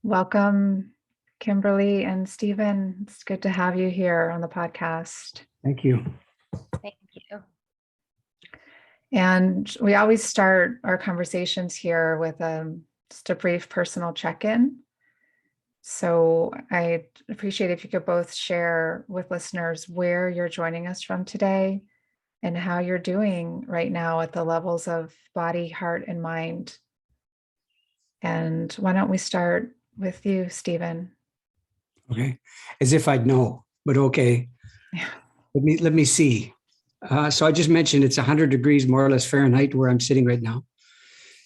Welcome, Kimberly and Stephen. It's good to have you here on the podcast. Thank you. Thank you. And we always start our conversations here with just a brief personal check-in. So I'd appreciate if you could both share with listeners where you're joining us from today and how you're doing right now at the levels of body, heart, and mind. And why don't we start with you, Stephen? Okay. As if I'd know, but okay. Yeah. Let me see. So I just mentioned it's 100 degrees more or less Fahrenheit where I'm sitting right now.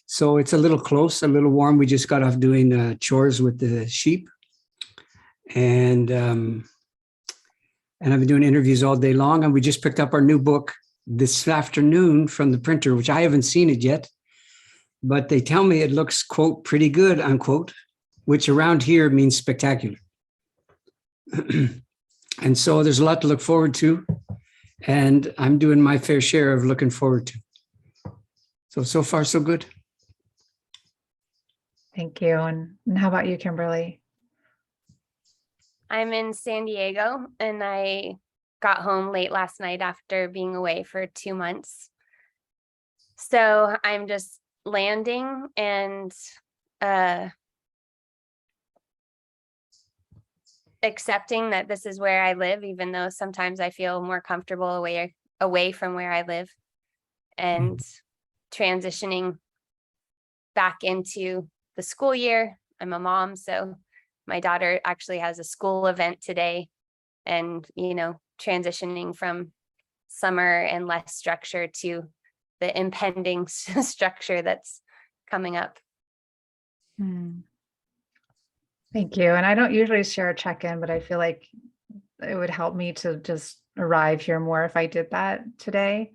So it's a little close, a little warm. We just got off doing chores with the sheep. And I've been doing interviews all day long. And we just picked up our new book this afternoon from the printer, which I haven't seen it yet. But they tell me it looks, quote, pretty good, unquote, which around here means spectacular. And so there's a lot to look forward to. And I'm doing my fair share of looking forward to. So far, so good. Thank you. And how about you, Kimberly? I'm in San Diego and I got home late last night after being away for 2 months. So I'm just landing and accepting that this is where I live, even though sometimes I feel more comfortable away from where I live, and transitioning back into the school year. I'm a mom, so my daughter actually has a school event today, and transitioning from summer and less structure to the impending structure that's coming up. Thank you. And I don't usually share a check-in, but I feel like it would help me to just arrive here more if I did that today.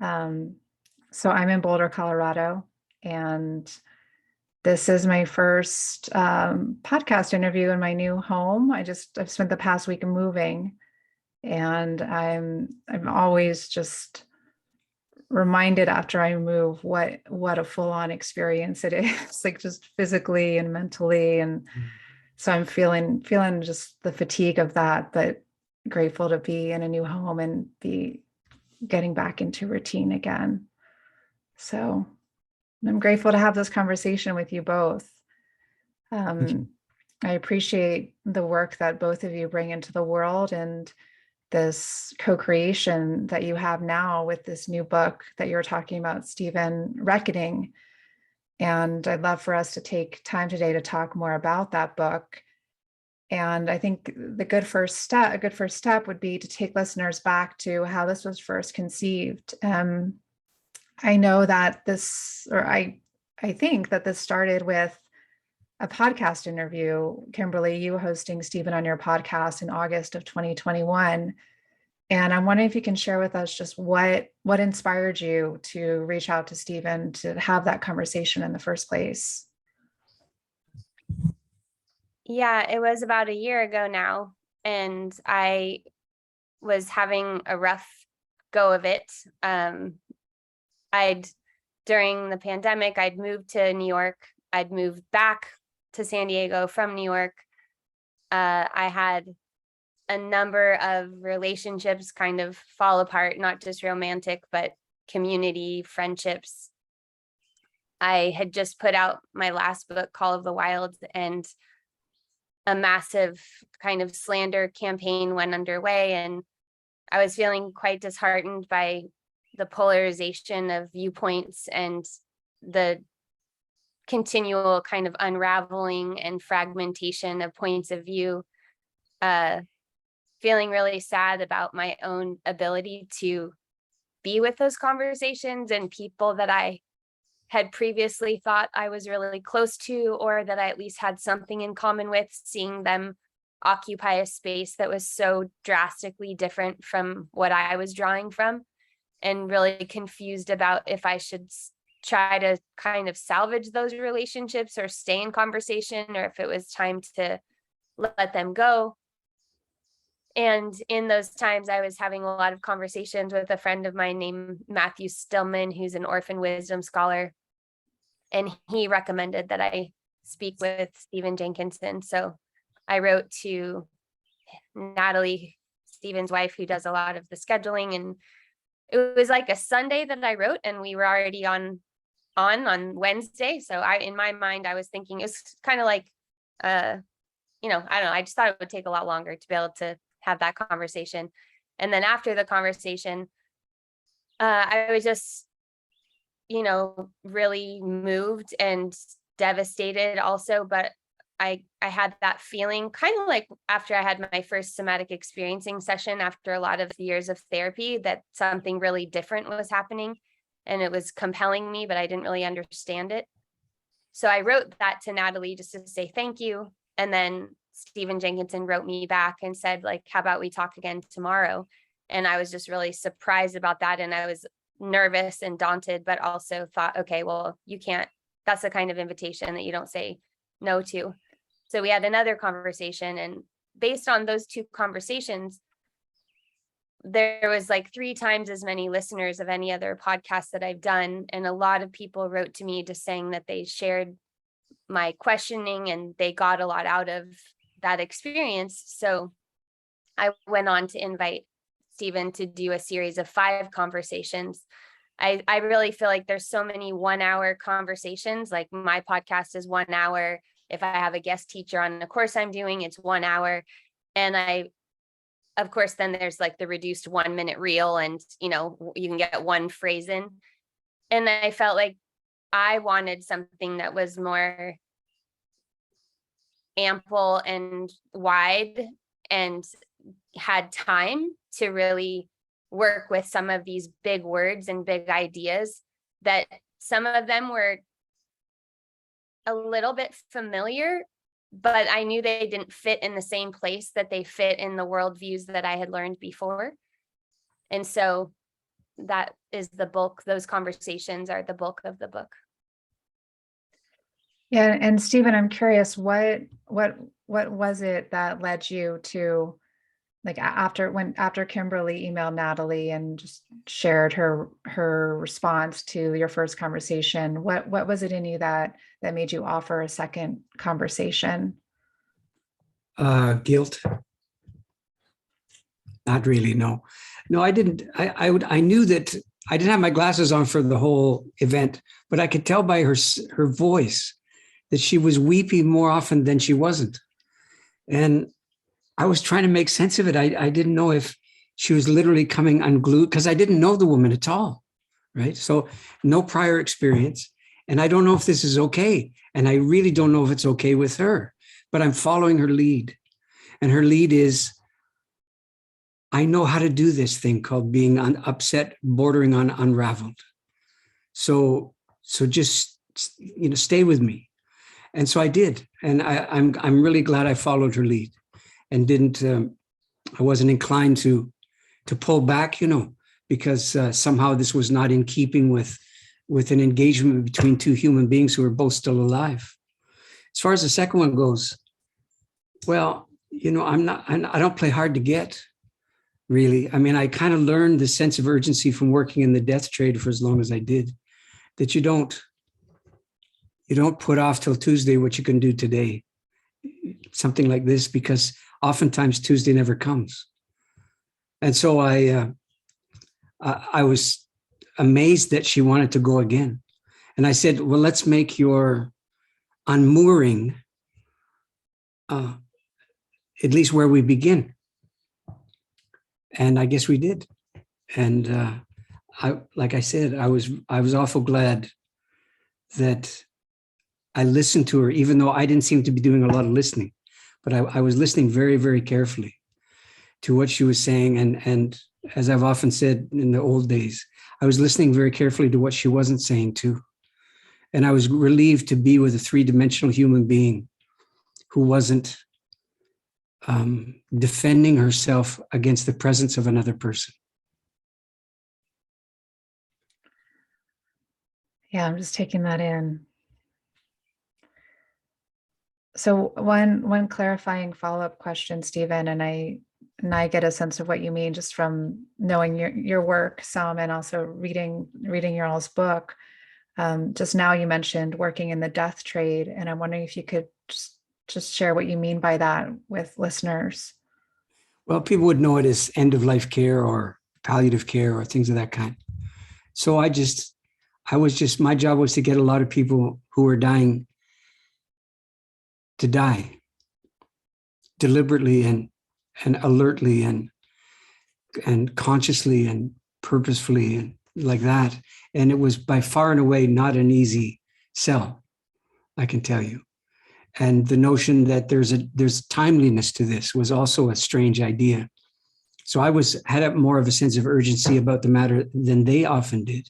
So I'm in Boulder, Colorado, and this is my first podcast interview in my new home. I've spent the past week moving, and I'm always just reminded after I move what a full-on experience it is, like just physically and mentally. And so I'm feeling just the fatigue of that, but grateful to be in a new home and be getting back into routine again. So I'm grateful to have this conversation with you both. I appreciate the work that both of you bring into the world and this co-creation that you have now with this new book that you're talking about, Stephen, Reckoning. And I'd love for us to take time today to talk more about that book. And I think a good first step would be to take listeners back to how this was first conceived. I know that I think that this started with a podcast interview, Kimberly, you hosting Stephen on your podcast in August of 2021. And I'm wondering if you can share with us just what inspired you to reach out to Stephen to have that conversation in the first place. Yeah, it was about a year ago now, and I was having a rough go of it. During the pandemic, I'd moved to New York. I'd moved back to San Diego from New York. I had a number of relationships kind of fall apart, not just romantic, but community friendships. I had just put out my last book, Call of the Wild, and a massive kind of slander campaign went underway, and I was feeling quite disheartened by the polarization of viewpoints and the continual kind of unraveling and fragmentation of points of view, feeling really sad about my own ability to be with those conversations and people that I had previously thought I was really close to, or that I at least had something in common with, seeing them occupy a space that was so drastically different from what I was drawing from, and really confused about if I should try to kind of salvage those relationships or stay in conversation, or if it was time to let them go. And in those times, I was having a lot of conversations with a friend of mine named Matthew Stillman, who's an orphan wisdom scholar. And he recommended that I speak with Stephen Jenkinson. So I wrote to Natalie, Stephen's wife, who does a lot of the scheduling, and it was like a Sunday that I wrote, and we were already on Wednesday. So in my mind, I was thinking it was kind of like, I don't know. I just thought it would take a lot longer to be able to have that conversation. And then after the conversation, I was just, really moved and devastated also. But I had that feeling kind of like after I had my first somatic experiencing session, after a lot of years of therapy, that something really different was happening and it was compelling me, but I didn't really understand it. So I wrote that to Natalie just to say thank you. And then Stephen Jenkinson wrote me back and said, like, how about we talk again tomorrow? And I was just really surprised about that. And I was nervous and daunted, but also thought, okay, well, you can't, that's the kind of invitation that you don't say no to. So we had another conversation, and based on those two conversations, there was like 3 times as many listeners of any other podcast that I've done. And a lot of people wrote to me just saying that they shared my questioning and they got a lot out of that experience. So I went on to invite Stephen to do a series of 5 conversations. I really feel like there's so many 1-hour conversations. Like my podcast is 1 hour. If I have a guest teacher on the course I'm doing, it's 1 hour. And of course, then there's like the reduced 1-minute reel, and, you can get one phrase in. And I felt like I wanted something that was more ample and wide and had time to really work with some of these big words and big ideas, that some of them were a little bit familiar, but I knew they didn't fit in the same place that they fit in the worldviews that I had learned before. And so that is the bulk. Those conversations are the bulk of the book. Yeah, and Stephen, I'm curious, what was it that led you to, like, after Kimberly emailed Natalie and just shared her response to your first conversation, what was it in you that made you offer a second conversation? Guilt. Not really. No, I didn't. I knew that I didn't have my glasses on for the whole event, but I could tell by her voice that she was weeping more often than she wasn't. And I was trying to make sense of it. I didn't know if she was literally coming unglued, because I didn't know the woman at all, right? So no prior experience. And I don't know if this is okay. And I really don't know if it's okay with her, but I'm following her lead. And her lead is, I know how to do this thing called being upset, bordering on unraveled. So just, stay with me. And so I did. And I'm really glad I followed her lead and I wasn't inclined to pull back, because somehow this was not in keeping with an engagement between 2 human beings who are both still alive. As far as the second one goes, well, I don't play hard to get, really. I mean, I kind of learned the sense of urgency from working in the death trade for as long as I did, that you don't put off till Tuesday what you can do today, something like this, because oftentimes Tuesday never comes. And so I was amazed that she wanted to go again. And I said, well, let's make your unmooring at least where we begin. And I guess we did. And like I said, I was awful glad that I listened to her, even though I didn't seem to be doing a lot of listening, but I was listening very, very carefully to what she was saying. And as I've often said in the old days, I was listening very carefully to what she wasn't saying too. And I was relieved to be with a 3-dimensional human being who wasn't defending herself against the presence of another person. Yeah, I'm just taking that in. So one clarifying follow-up question, Stephen, and I get a sense of what you mean just from knowing your work some, and also reading your all's book. Just now you mentioned working in the death trade, and I'm wondering if you could just share what you mean by that with listeners. Well, people would know it as end of life care or palliative care or things of that kind. So my job was to get a lot of people who were dying to die deliberately and alertly and consciously and purposefully and like that. And it was by far and away not an easy sell, I can tell you. And the notion that there's timeliness to this was also a strange idea. So I had more of a sense of urgency about the matter than they often did.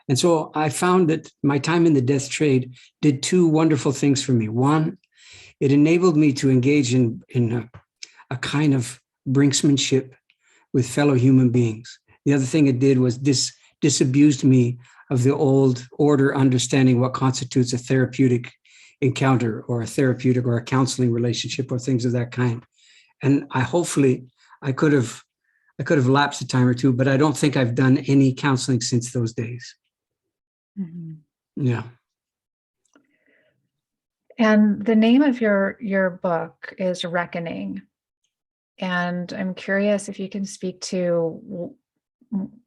And so I found that my time in the death trade did two wonderful things for me. One, it enabled me to engage in a kind of brinksmanship with fellow human beings. The other thing it did was disabused me of the old order understanding what constitutes a therapeutic encounter or a therapeutic or a counseling relationship or things of that kind. And I could have lapsed a time or two, but I don't think I've done any counseling since those days. Mm-hmm. Yeah. And the name of your book is Reckoning. And I'm curious if you can speak to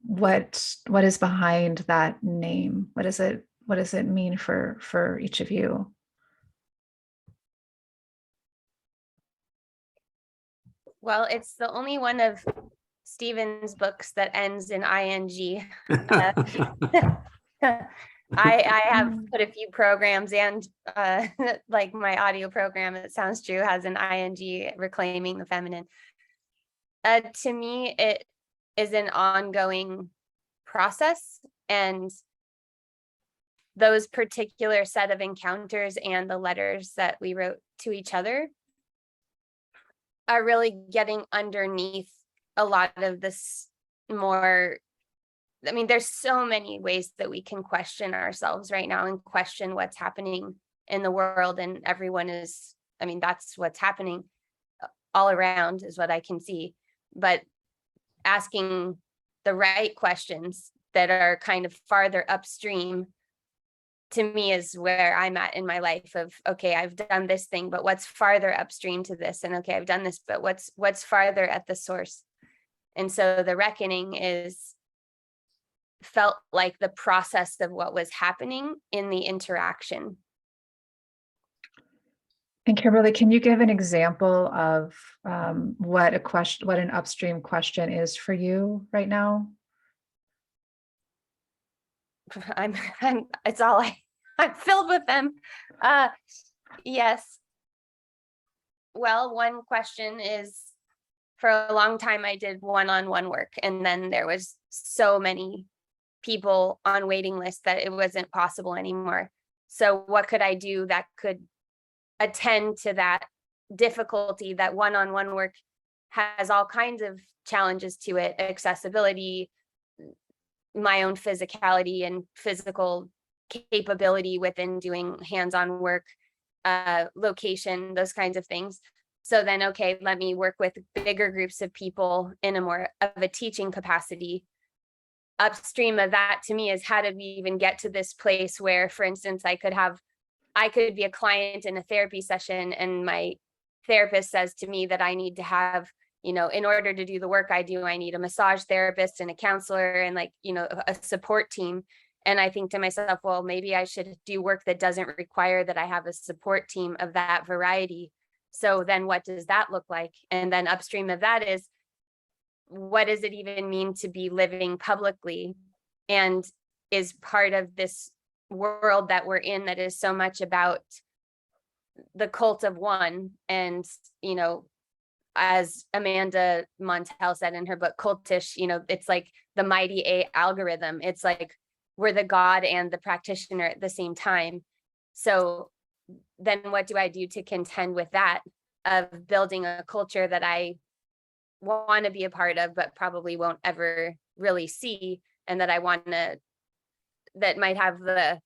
what is behind that name. What does it mean for each of you? Well, it's the only one of Stephen's books that ends in ing. I have put a few programs and like my audio program, It Sounds True, has an ing, reclaiming the feminine. To me, it is an ongoing process, and those particular set of encounters and the letters that we wrote to each other are really getting underneath a lot of this more. I mean, there's so many ways that we can question ourselves right now and question what's happening in the world, and everyone is, I mean, that's what's happening all around is what I can see. But asking the right questions that are kind of farther upstream, to me, is where I'm at in my life of, okay, I've done this thing, but what's farther upstream to this? And okay, I've done this, but what's farther at the source? And so the reckoning felt like the process of what was happening in the interaction. And Kimberly, can you give an example of what an upstream question is for you right now? It's all I'm filled with them. Yes. Well, one question is, for a long time, I did one-on-one work, and then there was so many people on waiting lists that it wasn't possible anymore. So what could I do that could attend to that difficulty? That one-on-one work has all kinds of challenges to it: accessibility, my own physicality and physical capability within doing hands-on work, location, those kinds of things. So then, okay, let me work with bigger groups of people in a more of a teaching capacity. Upstream of that, to me, is how did we even get to this place where, for instance, I could be a client in a therapy session, and my therapist says to me that I need to have, in order to do the work I do, I need a massage therapist and a counselor and a support team. And I think to myself, well, maybe I should do work that doesn't require that I have a support team of that variety. So then what does that look like? And then upstream of that is, what does it even mean to be living publicly, and is part of this world that we're in that is so much about the cult of one. And, as Amanda Montell said in her book, Cultish, it's like the mighty A algorithm. It's like we're the God and the practitioner at the same time. So then what do I do to contend with that, of building a culture that I want to be a part of, but probably won't ever really see, and that I want to, that might have the,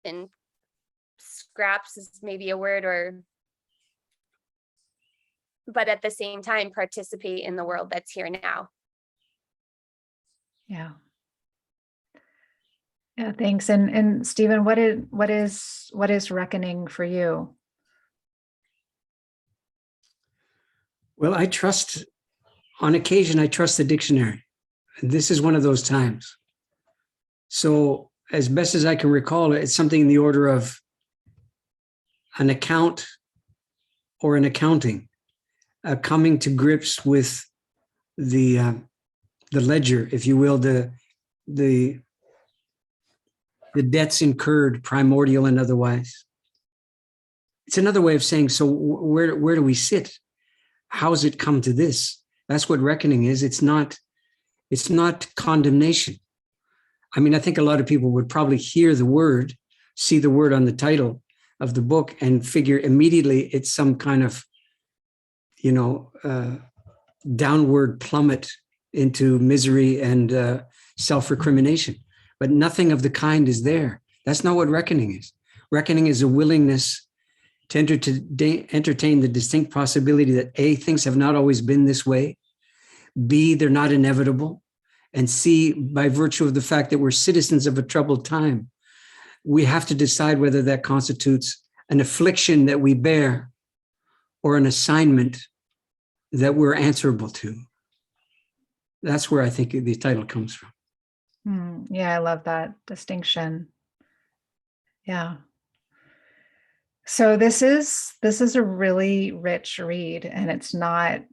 and scraps is maybe a word, but at the same time participate in the world that's here now. Yeah. Yeah, thanks. And Stephen, what is reckoning for you? Well, on occasion, I trust the dictionary. This is one of those times. So as best as I can recall, it's something in the order of an account or an accounting, coming to grips with the ledger, if you will, the debts incurred, primordial and otherwise. It's another way of saying, so where do we sit? How has it come to this? That's what reckoning is. It's not condemnation. I mean, I think a lot of people would probably hear the word, see the word on the title of the book, and figure immediately it's some kind of, downward plummet into misery and self-recrimination. But nothing of the kind is there. That's not what reckoning is. Reckoning is a willingness to entertain the distinct possibility that A, things have not always been this way, B, they're not inevitable, and C, by virtue of the fact that we're citizens of a troubled time, we have to decide whether that constitutes an affliction that we bear or an assignment that we're answerable to. That's where I think the title comes from. Yeah, I love that distinction. Yeah. So this is a really rich read, and it's not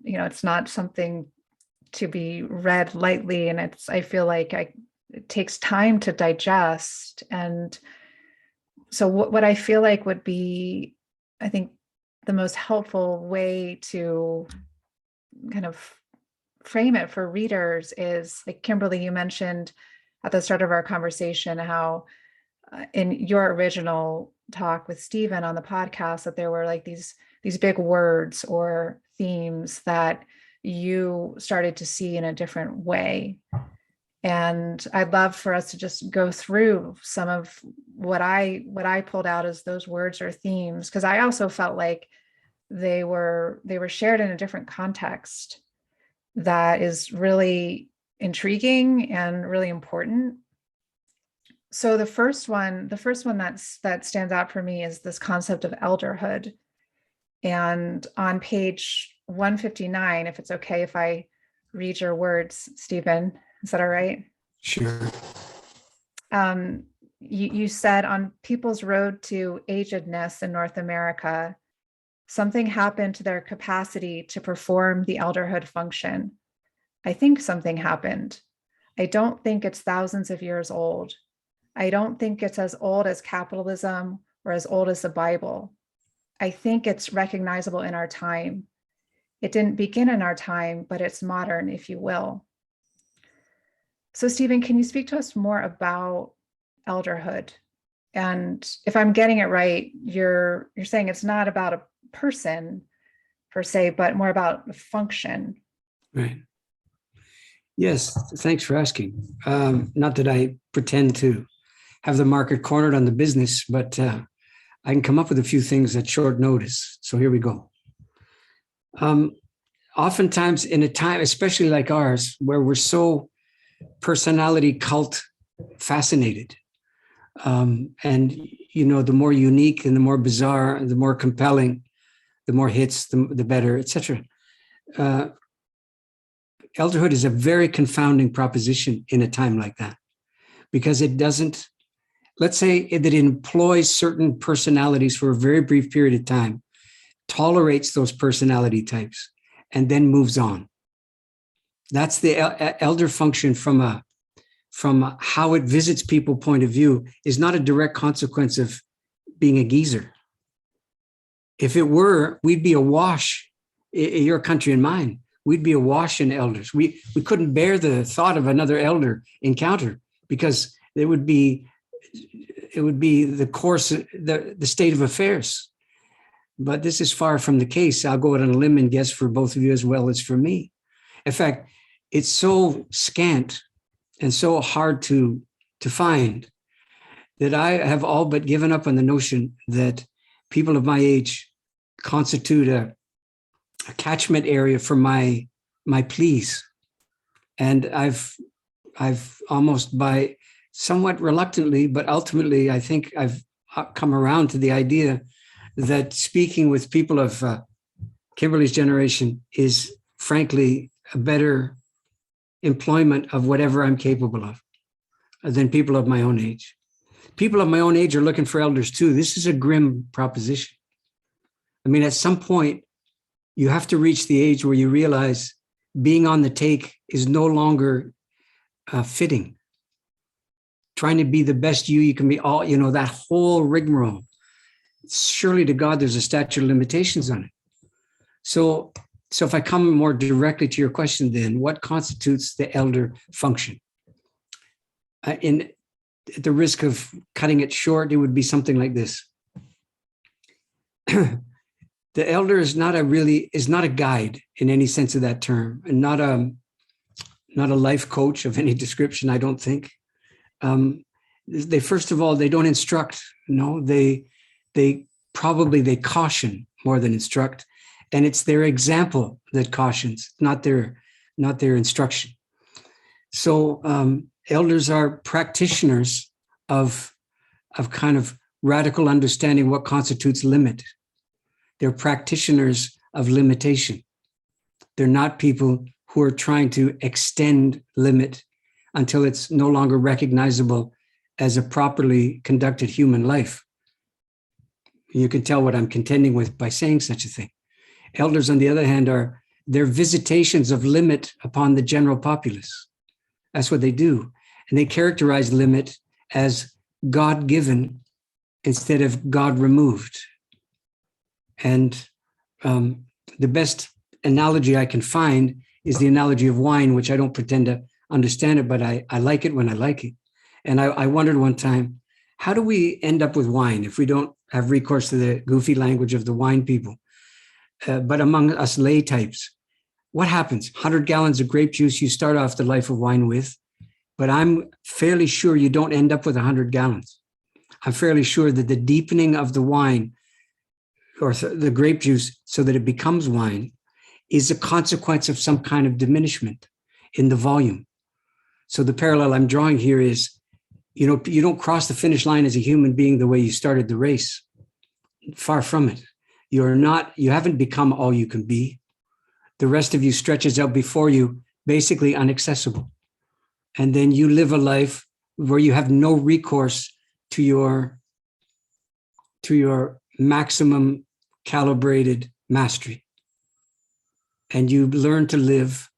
something to be read lightly, and I feel like it takes time to digest. And so what I feel like would be, I think, the most helpful way to kind of frame it for readers is, like, Kimberly, you mentioned at the start of our conversation how in your original talk with Stephen on the podcast that there were like these big words or themes that you started to see in a different way. And I'd love for us to just go through some of what I pulled out as those words or themes, because I also felt like they were shared in a different context that is really intriguing and really important. So the first one that stands out for me is this concept of elderhood. And on page 159, if it's okay if I read your words, Stephen, is that all right? Sure. You said, on people's road to agedness in North America, something happened to their capacity to perform the elderhood function. I think something happened. I don't think it's thousands of years old. I don't think it's as old as capitalism or as old as the Bible. I think it's recognizable in our time. It didn't begin in our time, but it's modern, if you will. So, Stephen, can you speak to us more about elderhood? And if I'm getting it right, you're saying it's not about a person per se, but more about function. Right. Yes, thanks for asking. Not that I pretend to have the market cornered on the business, but I can come up with a few things at short notice. So here we go. Oftentimes in a time, especially like ours, where we're so personality cult fascinated, and the more unique and the more bizarre, the more compelling, the more hits, the better, etc. Elderhood is a very confounding proposition in a time like that, because it doesn't, let's say that it employs certain personalities for a very brief period of time, tolerates those personality types, and then moves on. That's the elder function from how it visits people point of view, is not a direct consequence of being a geezer. If it were, we'd be awash, in your country and mine, we'd be awash in elders. We couldn't bear the thought of another elder encounter, because it would be the course, the state of affairs. But this is far from the case. I'll go out on a limb and guess for both of you as well as for me. In fact, it's so scant and so hard to find that I have all but given up on the notion that people of my age constitute a catchment area for my pleas. And I've almost by somewhat reluctantly, but ultimately, I think I've come around to the idea that speaking with people of Kimberly's generation is frankly a better employment of whatever I'm capable of than people of my own age. People of my own age are looking for elders too. This is a grim proposition. I mean, at some point, you have to reach the age where you realize being on the take is no longer fitting. Trying to be the best you can be, all, that whole rigmarole. Surely to God, there's a statute of limitations on it. So if I come more directly to your question, then what constitutes the elder function? At the risk of cutting it short, it would be something like this. The elder is not a guide in any sense of that term, and not a life coach of any description, I don't think. They first of all, they don't instruct. No, they caution more than instruct, and it's their example that cautions, not their instruction. So elders are practitioners of kind of radical understanding what constitutes limit. They're practitioners of limitation. They're not people who are trying to extend limit until it's no longer recognizable as a properly conducted human life. You can tell what I'm contending with by saying such a thing. Elders, on the other hand, they're visitations of limit upon the general populace. That's what they do. And they characterize limit as God-given instead of God-removed. And the best analogy I can find is the analogy of wine, which I don't pretend to understand it, but I like it when I like it. And I wondered one time, how do we end up with wine if we don't have recourse to the goofy language of the wine people? But among us lay types, what happens? 100 gallons of grape juice you start off the life of wine with, but I'm fairly sure you don't end up with 100 gallons. I'm fairly sure that the deepening of the wine or the grape juice so that it becomes wine is a consequence of some kind of diminishment in the volume. So the parallel I'm drawing here is, you don't cross the finish line as a human being the way you started the race. Far from it. You haven't become all you can be. The rest of you stretches out before you, basically inaccessible. And then you live a life where you have no recourse to your maximum calibrated mastery. And you learn to live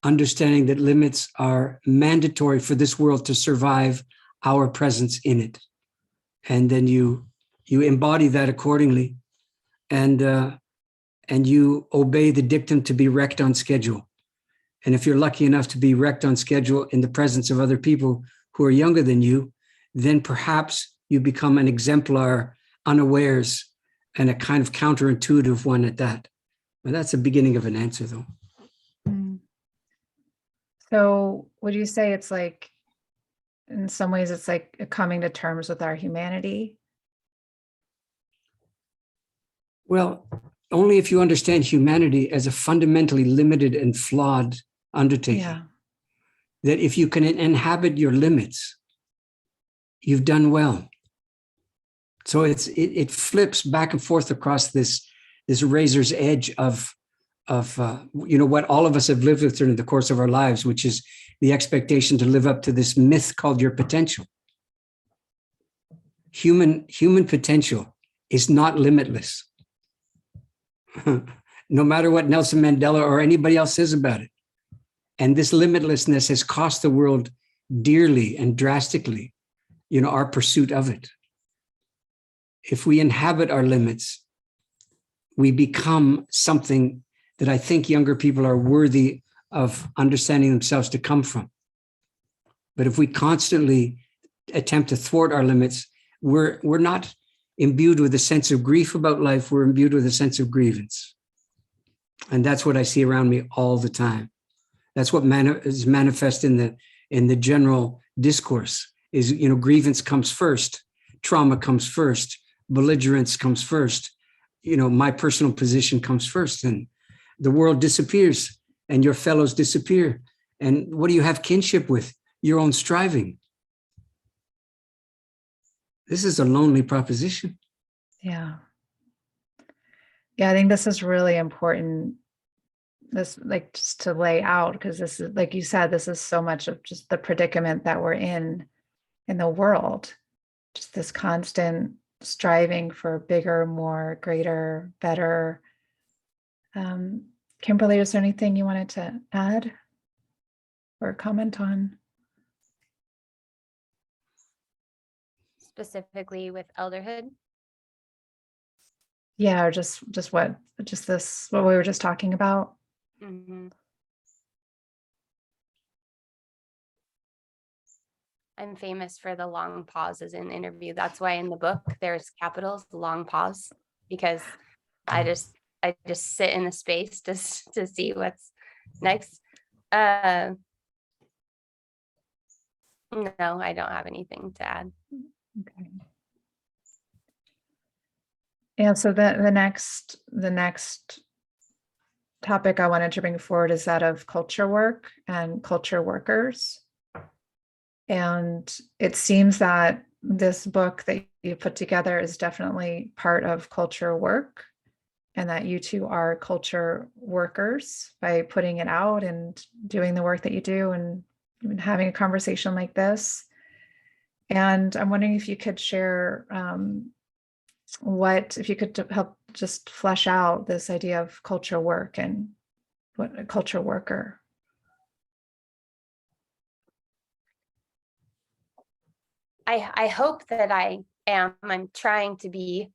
understanding that limits are mandatory for this world to survive our presence in it. And then you embody that accordingly, and you obey the dictum to be wrecked on schedule. And if you're lucky enough to be wrecked on schedule in the presence of other people who are younger than you, then perhaps you become an exemplar unawares, and a kind of counterintuitive one at that. But that's the beginning of an answer, though. So would you say it's like, in some ways, it's like coming to terms with our humanity? Well, only if you understand humanity as a fundamentally limited and flawed undertaking. Yeah. That if you can inhabit your limits, you've done well. So it flips back and forth across this razor's edge of what all of us have lived with during the course of our lives, which is the expectation to live up to this myth called your potential. Human potential is not limitless. No matter what Nelson Mandela or anybody else says about it. And this limitlessness has cost the world dearly and drastically, our pursuit of it. If we inhabit our limits, we become something that I think younger people are worthy of understanding themselves to come from. But if we constantly attempt to thwart our limits, we're not imbued with a sense of grief about life, we're imbued with a sense of grievance. And that's what I see around me all the time. That's what is manifest in the general discourse is, grievance comes first, trauma comes first, belligerence comes first, my personal position comes first, and the world disappears and your fellows disappear. And what do you have kinship with? Your own striving. This is a lonely proposition. Yeah. Yeah, I think this is really important. This, like, just to lay out, because this is, like you said, this is so much of just the predicament that we're in the world. Just this constant striving for bigger, more, greater, better. Kimberly, is there anything you wanted to add or comment on? Specifically with elderhood. Yeah, or just what we were just talking about. Mhm. I'm famous for the long pauses in interview. That's why in the book there's capitals, long pause, because I just sit in the space to see what's next. No, I don't have anything to add. Okay. And so the next topic I wanted to bring forward is that of culture work and culture workers. And it seems that this book that you put together is definitely part of culture work, and that you two are culture workers by putting it out and doing the work that you do and even having a conversation like this. And I'm wondering if you could share if you could help just flesh out this idea of culture work and what a culture worker. I hope that I am. I'm trying to be.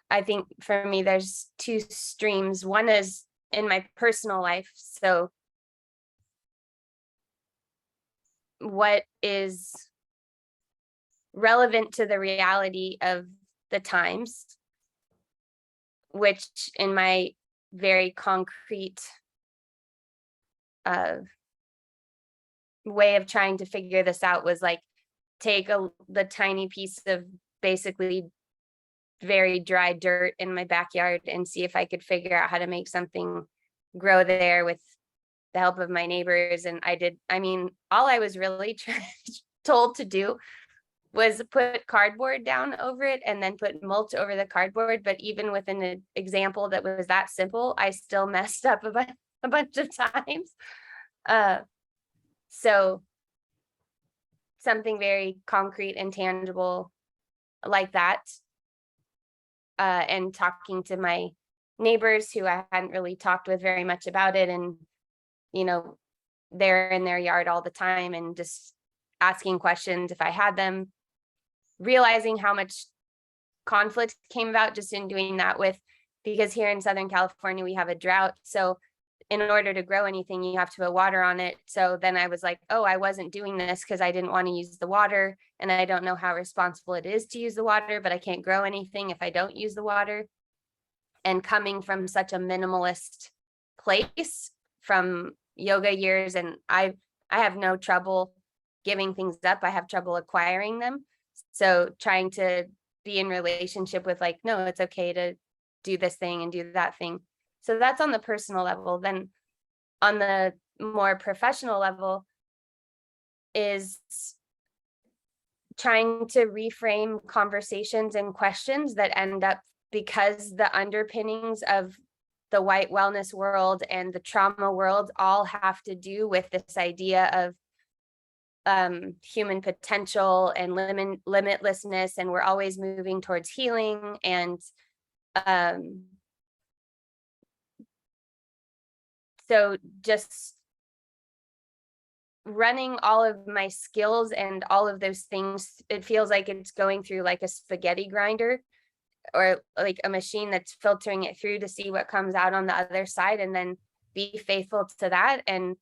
I think for me, there's two streams. One is in my personal life. So what is relevant to the reality of the times, which in my very concrete way of trying to figure this out was like, take the tiny piece of basically very dry dirt in my backyard and see if I could figure out how to make something grow there with the help of my neighbors. And all I was really told to do was put cardboard down over it and then put mulch over the cardboard. But even with an example that was that simple, I still messed up a bunch of times. So something very concrete and tangible like that. And talking to my neighbors who I hadn't really talked with very much about it. And, they're in their yard all the time and just asking questions if I had them, realizing how much conflict came about just in doing that because here in Southern California, we have a drought. So in order to grow anything, you have to put water on it. So then I was like, oh, I wasn't doing this because I didn't want to use the water. And I don't know how responsible it is to use the water, but I can't grow anything if I don't use the water. And coming from such a minimalist place from yoga years, and I have no trouble giving things up. I have trouble acquiring them. So trying to be in relationship with like, no, it's okay to do this thing and do that thing. So that's on the personal level. Then on the more professional level is trying to reframe conversations and questions that end up, because the underpinnings of the white wellness world and the trauma world all have to do with this idea of human potential and limitlessness, and we're always moving towards healing. And so just running all of my skills and all of those things, it feels like it's going through like a spaghetti grinder or like a machine that's filtering it through to see what comes out on the other side, and then be faithful to that. And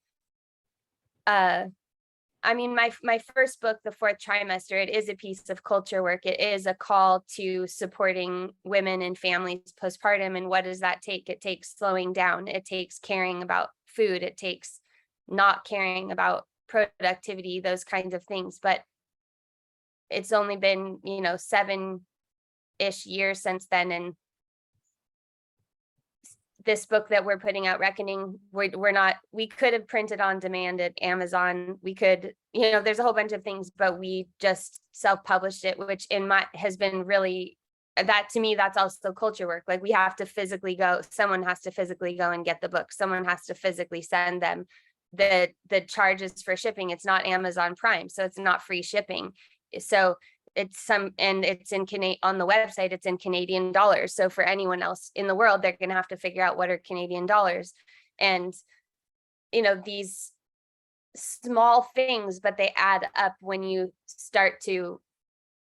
my first book, The Fourth Trimester, it is a piece of culture work. It is a call to supporting women and families postpartum. And what does that take? It takes slowing down. It takes caring about food. It takes not caring about productivity, those kinds of things. But it's only been, 7-ish years since then. And this book that we're putting out, Reckoning, we could have printed on demand at Amazon. We could, there's a whole bunch of things, but we just self-published it, which has been really, that to me, that's also culture work. Like, we have to physically go, someone has to physically go and get the book. Someone has to physically send them the charges for shipping. It's not Amazon Prime, so it's not free shipping. So it's on the website, it's in Canadian dollars. So for anyone else in the world, they're going to have to figure out what are Canadian dollars. And, these small things, but they add up when you start to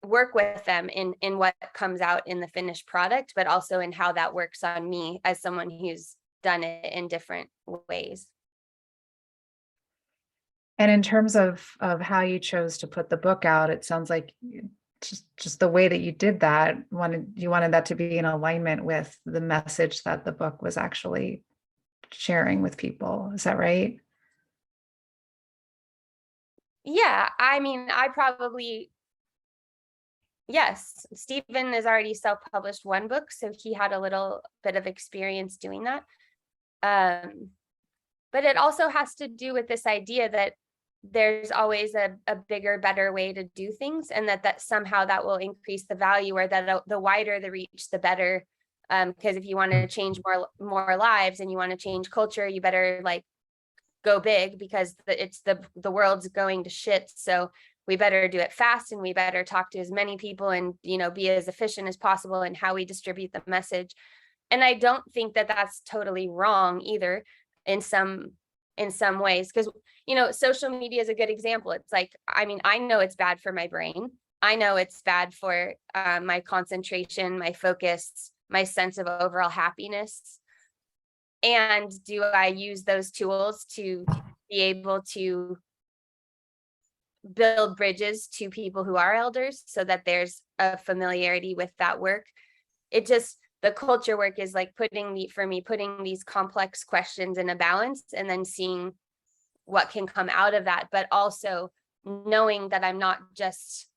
work with them in what comes out in the finished product, but also in how that works on me as someone who's done it in different ways. And in terms of how you chose to put the book out, it sounds like just the way that you did that, you wanted that to be in alignment with the message that the book was actually sharing with people. Is that right? Yeah, I mean, yes, Stephen has already self-published one book, so he had a little bit of experience doing that. But it also has to do with this idea that there's always a bigger, better way to do things, and that somehow that will increase the value, or that the wider the reach, the better. Because if you want to change more lives and you want to change culture, you better go big, because it's the world's going to shit. So we better do it fast, and we better talk to as many people, and be as efficient as possible in how we distribute the message. And I don't think that that's totally wrong either in some ways, because social media is a good example. It's I know it's bad for my brain. I know it's bad for my concentration, my focus, my sense of overall happiness. And do I use those tools to be able to build bridges to people who are elders, so that there's a familiarity with that work? The culture work is putting these complex questions in a balance, and then seeing what can come out of that, but also knowing that I'm not just,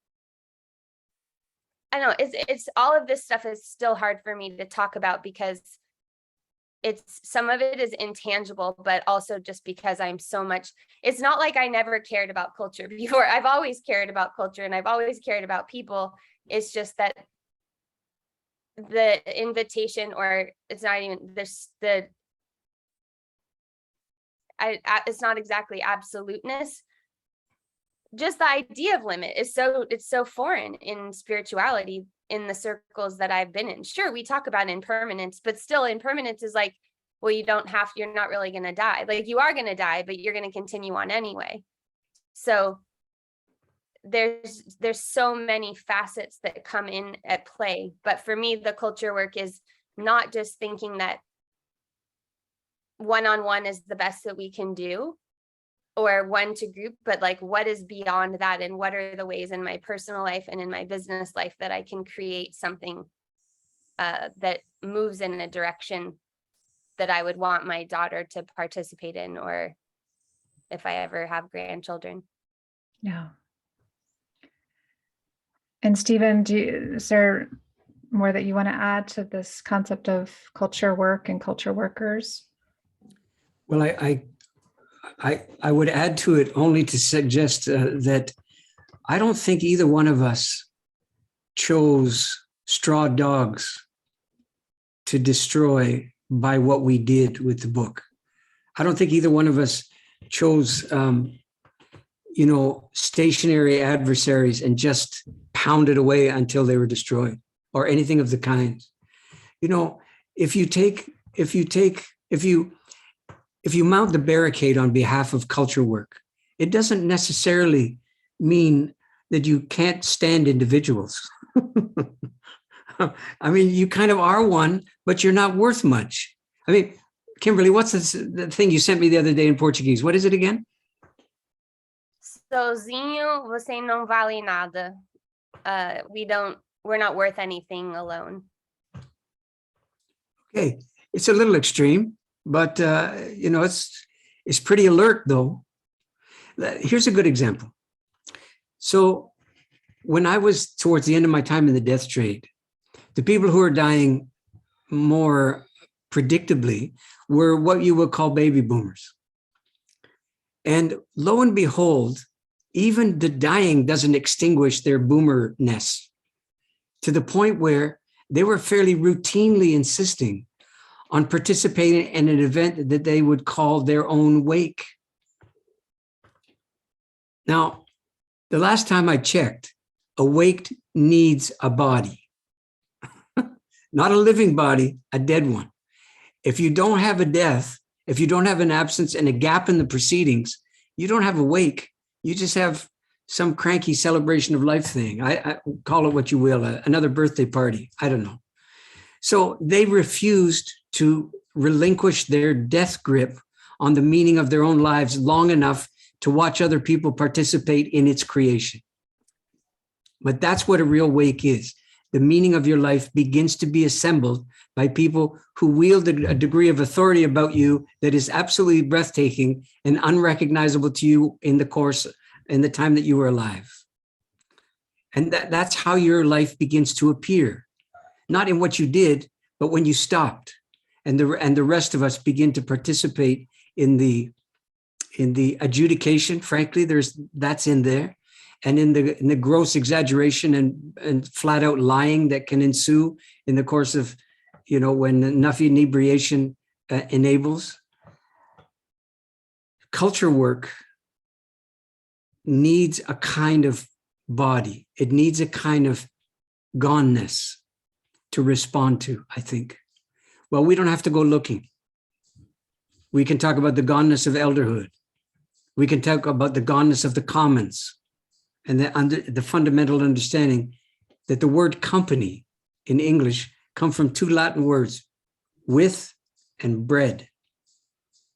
I don't know, it's all of this stuff is still hard for me to talk about, because some of it is intangible, but also just because it's not like I never cared about culture before. I've always cared about culture, and I've always cared about people. It's just that the invitation, or it's not even this, it's not exactly absoluteness. Just the idea of limit is it's so foreign in spirituality, in the circles that I've been in. Sure, we talk about impermanence, but still impermanence is well, you're not really going to die. You are going to die, but you're going to continue on anyway. So there's so many facets that come in at play. But for me, the culture work is not just thinking that one-on-one is the best that we can do, or one to group, but what is beyond that, and what are the ways in my personal life and in my business life that I can create something that moves in a direction that I would want my daughter to participate in, or if I ever have grandchildren. Yeah. And Stephen, is there more that you want to add to this concept of culture work and culture workers? Well, I would add to it only to suggest that I don't think either one of us chose straw dogs to destroy by what we did with the book. I don't think either one of us chose, stationary adversaries and just pounded away until they were destroyed, or anything of the kind. If you mount the barricade on behalf of culture work, it doesn't necessarily mean that you can't stand individuals. I mean, you kind of are one, but you're not worth much. I mean, Kimberly, what's the thing you sent me the other day in Portuguese? What is it again? Sozinho você não vale nada. We're not worth anything alone. Okay, it's a little extreme, but it's pretty alert though. Here's a good example. So when I was towards the end of my time in the death trade, the people who are dying more predictably, were what you would call baby boomers. And lo and behold, even the dying doesn't extinguish their boomerness, to the point where they were fairly routinely insisting on participating in an event that they would call their own wake. Now, the last time I checked, a wake needs a body, not a living body, a dead one. If you don't have a death, if you don't have an absence and a gap in the proceedings, you don't have a wake. You just have some cranky celebration of life thing. I call it what you will, another birthday party. I don't know. So they refused to relinquish their death grip on the meaning of their own lives long enough to watch other people participate in its creation. But that's what a real wake is. The meaning of your life begins to be assembled by people who wield a degree of authority about you that is absolutely breathtaking and unrecognizable to you in the time that you were alive. And that's how your life begins to appear, not in what you did, but when you stopped. And the rest of us begin to participate in the adjudication. Frankly, that's in there. And in the gross exaggeration and flat out lying that can ensue in the course of, when enough inebriation enables. Culture work needs a kind of body. It needs a kind of goneness to respond to, I think. Well, we don't have to go looking. We can talk about the goneness of elderhood. We can talk about the goneness of the commons and the fundamental understanding that the word company in English come from two Latin words, with and bread.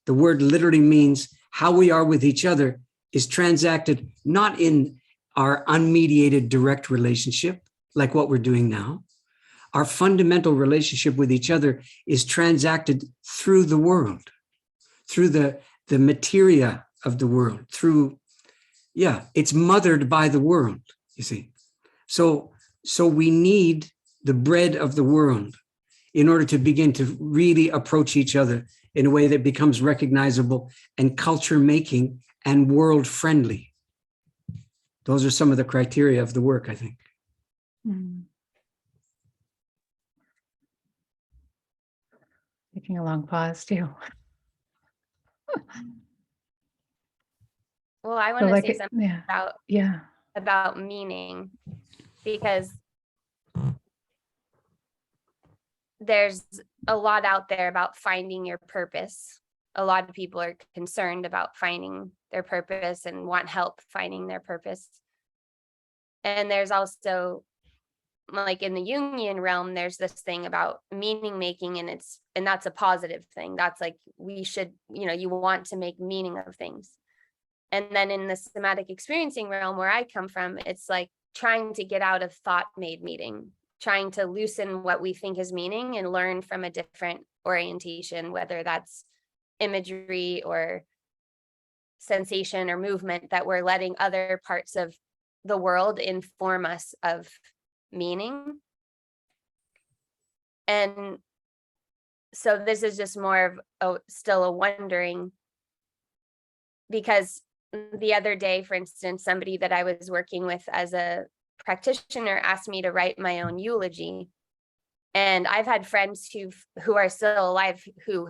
The word literally means how we are with each other is transacted not in our unmediated direct relationship, like what we're doing now. Our fundamental relationship with each other is transacted through the world, through the materia of the world, it's mothered by the world, you see. So we need the bread of the world in order to begin to really approach each other in a way that becomes recognizable and culture making and world friendly. Those are some of the criteria of the work, I think. Taking a long pause too. Well, I want to say something Yeah. about meaning, because there's a lot out there about finding your purpose. A lot of people are concerned about finding their purpose and want help finding their purpose. And there's also, like in the Jungian realm, there's this thing about meaning making, and that's a positive thing. That's like, we should, you want to make meaning of things. And then in the somatic experiencing realm where I come from, it's like trying to get out of thought-made meaning, trying to loosen what we think is meaning and learn from a different orientation, whether that's imagery or sensation or movement, that we're letting other parts of the world inform us of meaning. And so this is just more of still a wondering, because the other day, for instance, somebody that I was working with as a practitioner asked me to write my own eulogy. And I've had friends who are still alive who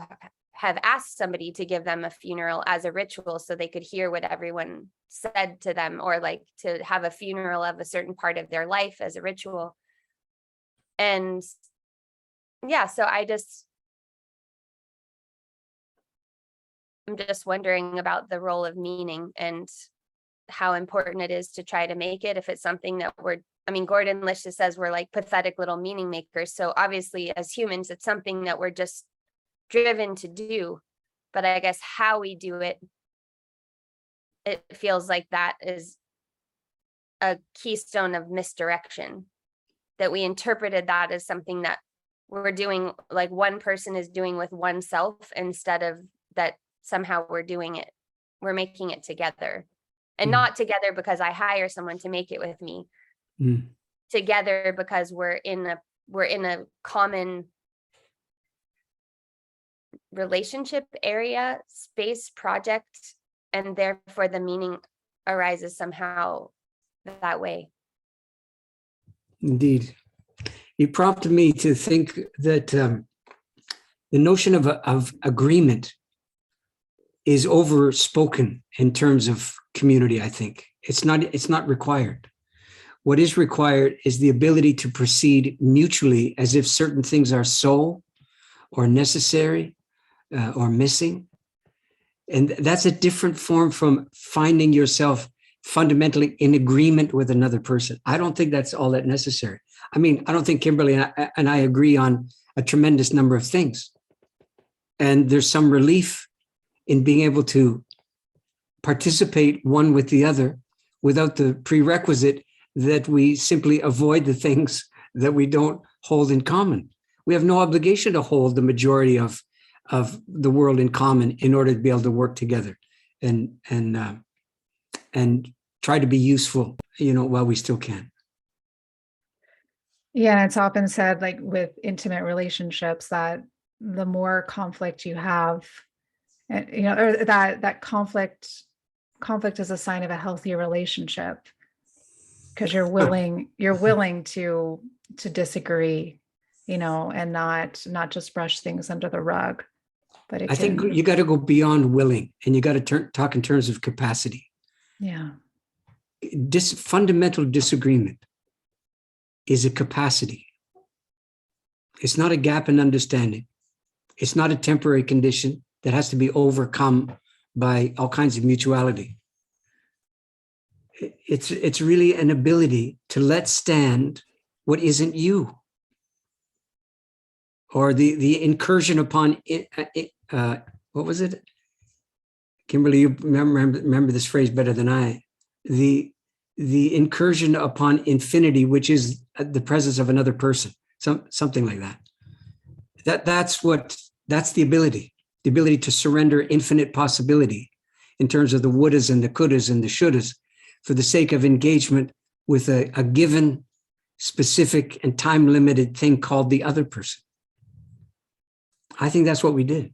have asked somebody to give them a funeral as a ritual so they could hear what everyone said to them, or like to have a funeral of a certain part of their life as a ritual. And yeah, so I'm just wondering about the role of meaning and how important it is to try to make it. If it's something that Gordon Lish just says we're like pathetic little meaning makers. So obviously as humans, it's something that we're just driven to do. But I guess how we do it, it feels like that is a keystone of misdirection, that we interpreted that as something that we're doing, like one person is doing with oneself, instead of that somehow we're making it together. And not together because I hire someone to make it with me. Together because we're in a common relationship, area, space, project, and therefore the meaning arises somehow that way. Indeed. You prompted me to think that the notion of agreement is overspoken in terms of community. I think it's not required. What is required is the ability to proceed mutually as if certain things are so or necessary or missing. And that's a different form from finding yourself fundamentally in agreement with another person. I don't think that's all that necessary. I mean, I don't think Kimberly and I agree on a tremendous number of things. And there's some relief in being able to participate one with the other without the prerequisite that we simply avoid the things that we don't hold in common. We have no obligation to hold the majority of the world in common in order to be able to work together and try to be useful, while we still can. Yeah, and it's often said, like with intimate relationships, that the more conflict you have, and or that conflict is a sign of a healthy relationship, because you're willing to disagree, and not just brush things under the rug. But I think you got to go beyond willing, and you got to talk in terms of capacity. Yeah. Fundamental disagreement is a capacity. It's not a gap in understanding. It's not a temporary condition that has to be overcome by all kinds of mutuality. It's really an ability to let stand what isn't you, or the incursion upon what was it? Kimberly, you remember this phrase better than I. The incursion upon infinity, which is the presence of another person, something like that. That's the ability to surrender infinite possibility in terms of the wouldas and the couldas and the shouldas for the sake of engagement with a given, specific, and time-limited thing called the other person. I think that's what we did.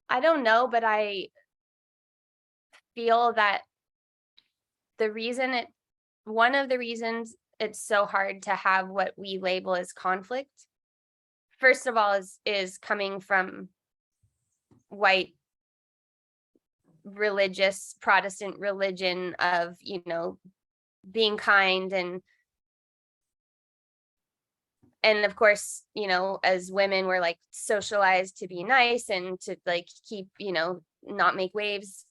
I don't know, but I feel that one of the reasons it's so hard to have what we label as conflict, first of all, is coming from white religious Protestant religion of, being kind and of course, as women, we're like socialized to be nice and to like keep, not make waves.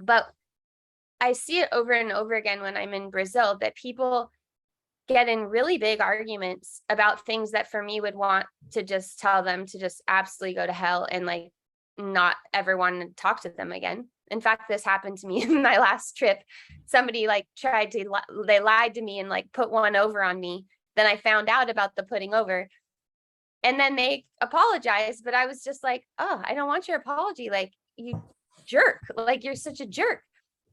But I see it over and over again when I'm in Brazil, that people get in really big arguments about things that for me would want to just tell them to just absolutely go to hell and like not ever want to talk to them again. In fact, this happened to me in my last trip. Somebody like they lied to me and like put one over on me. Then I found out about the putting over, and then they apologized, but I was just like, oh, I don't want your apology. Like, you jerk, like you're such a jerk.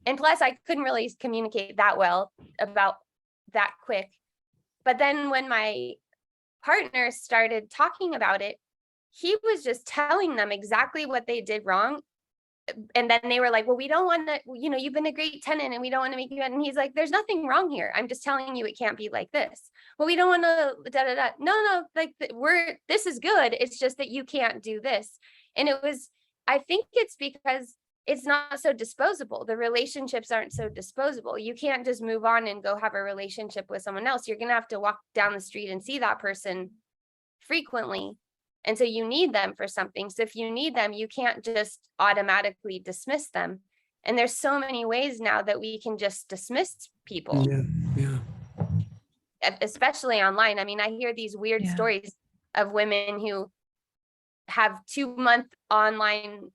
And plus I couldn't really communicate that well about that quick. But then when my partner started talking about it, he was just telling them exactly what they did wrong. And then they were like, well, we don't want to, you've been a great tenant and we don't want to make you. And he's like, there's nothing wrong here. I'm just telling you, it can't be like this. Well, we don't want to, No, like this is good. It's just that you can't do this. And I think it's because it's not so disposable. The relationships aren't so disposable. You can't just move on and go have a relationship with someone else. You're going to have to walk down the street and see that person frequently. And so you need them for something. So if you need them, you can't just automatically dismiss them. And there's so many ways now that we can just dismiss people. Yeah. Especially online. I mean, I hear these weird stories of women who have 2-month online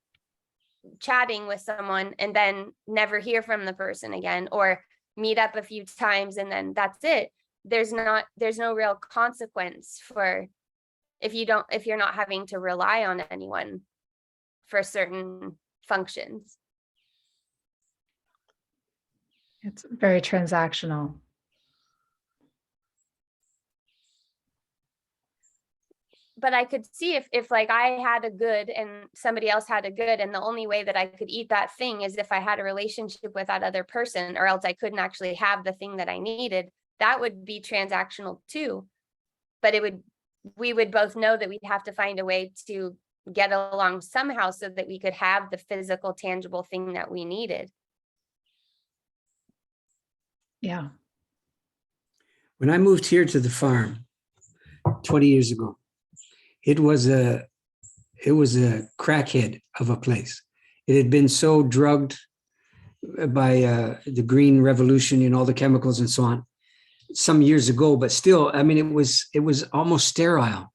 chatting with someone and then never hear from the person again, or meet up a few times and then that's it. There's no real consequence for if you're not having to rely on anyone for certain functions. It's very transactional. but I could see if like I had a good and somebody else had a good, and the only way that I could eat that thing is if I had a relationship with that other person, or else I couldn't actually have the thing that I needed. That would be transactional too. But we would both know that we'd have to find a way to get along somehow so that we could have the physical, tangible thing that we needed. Yeah. When I moved here to the farm 20 years ago, it was a crackhead of a place. It had been so drugged by the green revolution, all the chemicals and so on, some years ago, but still, I mean, it was almost sterile.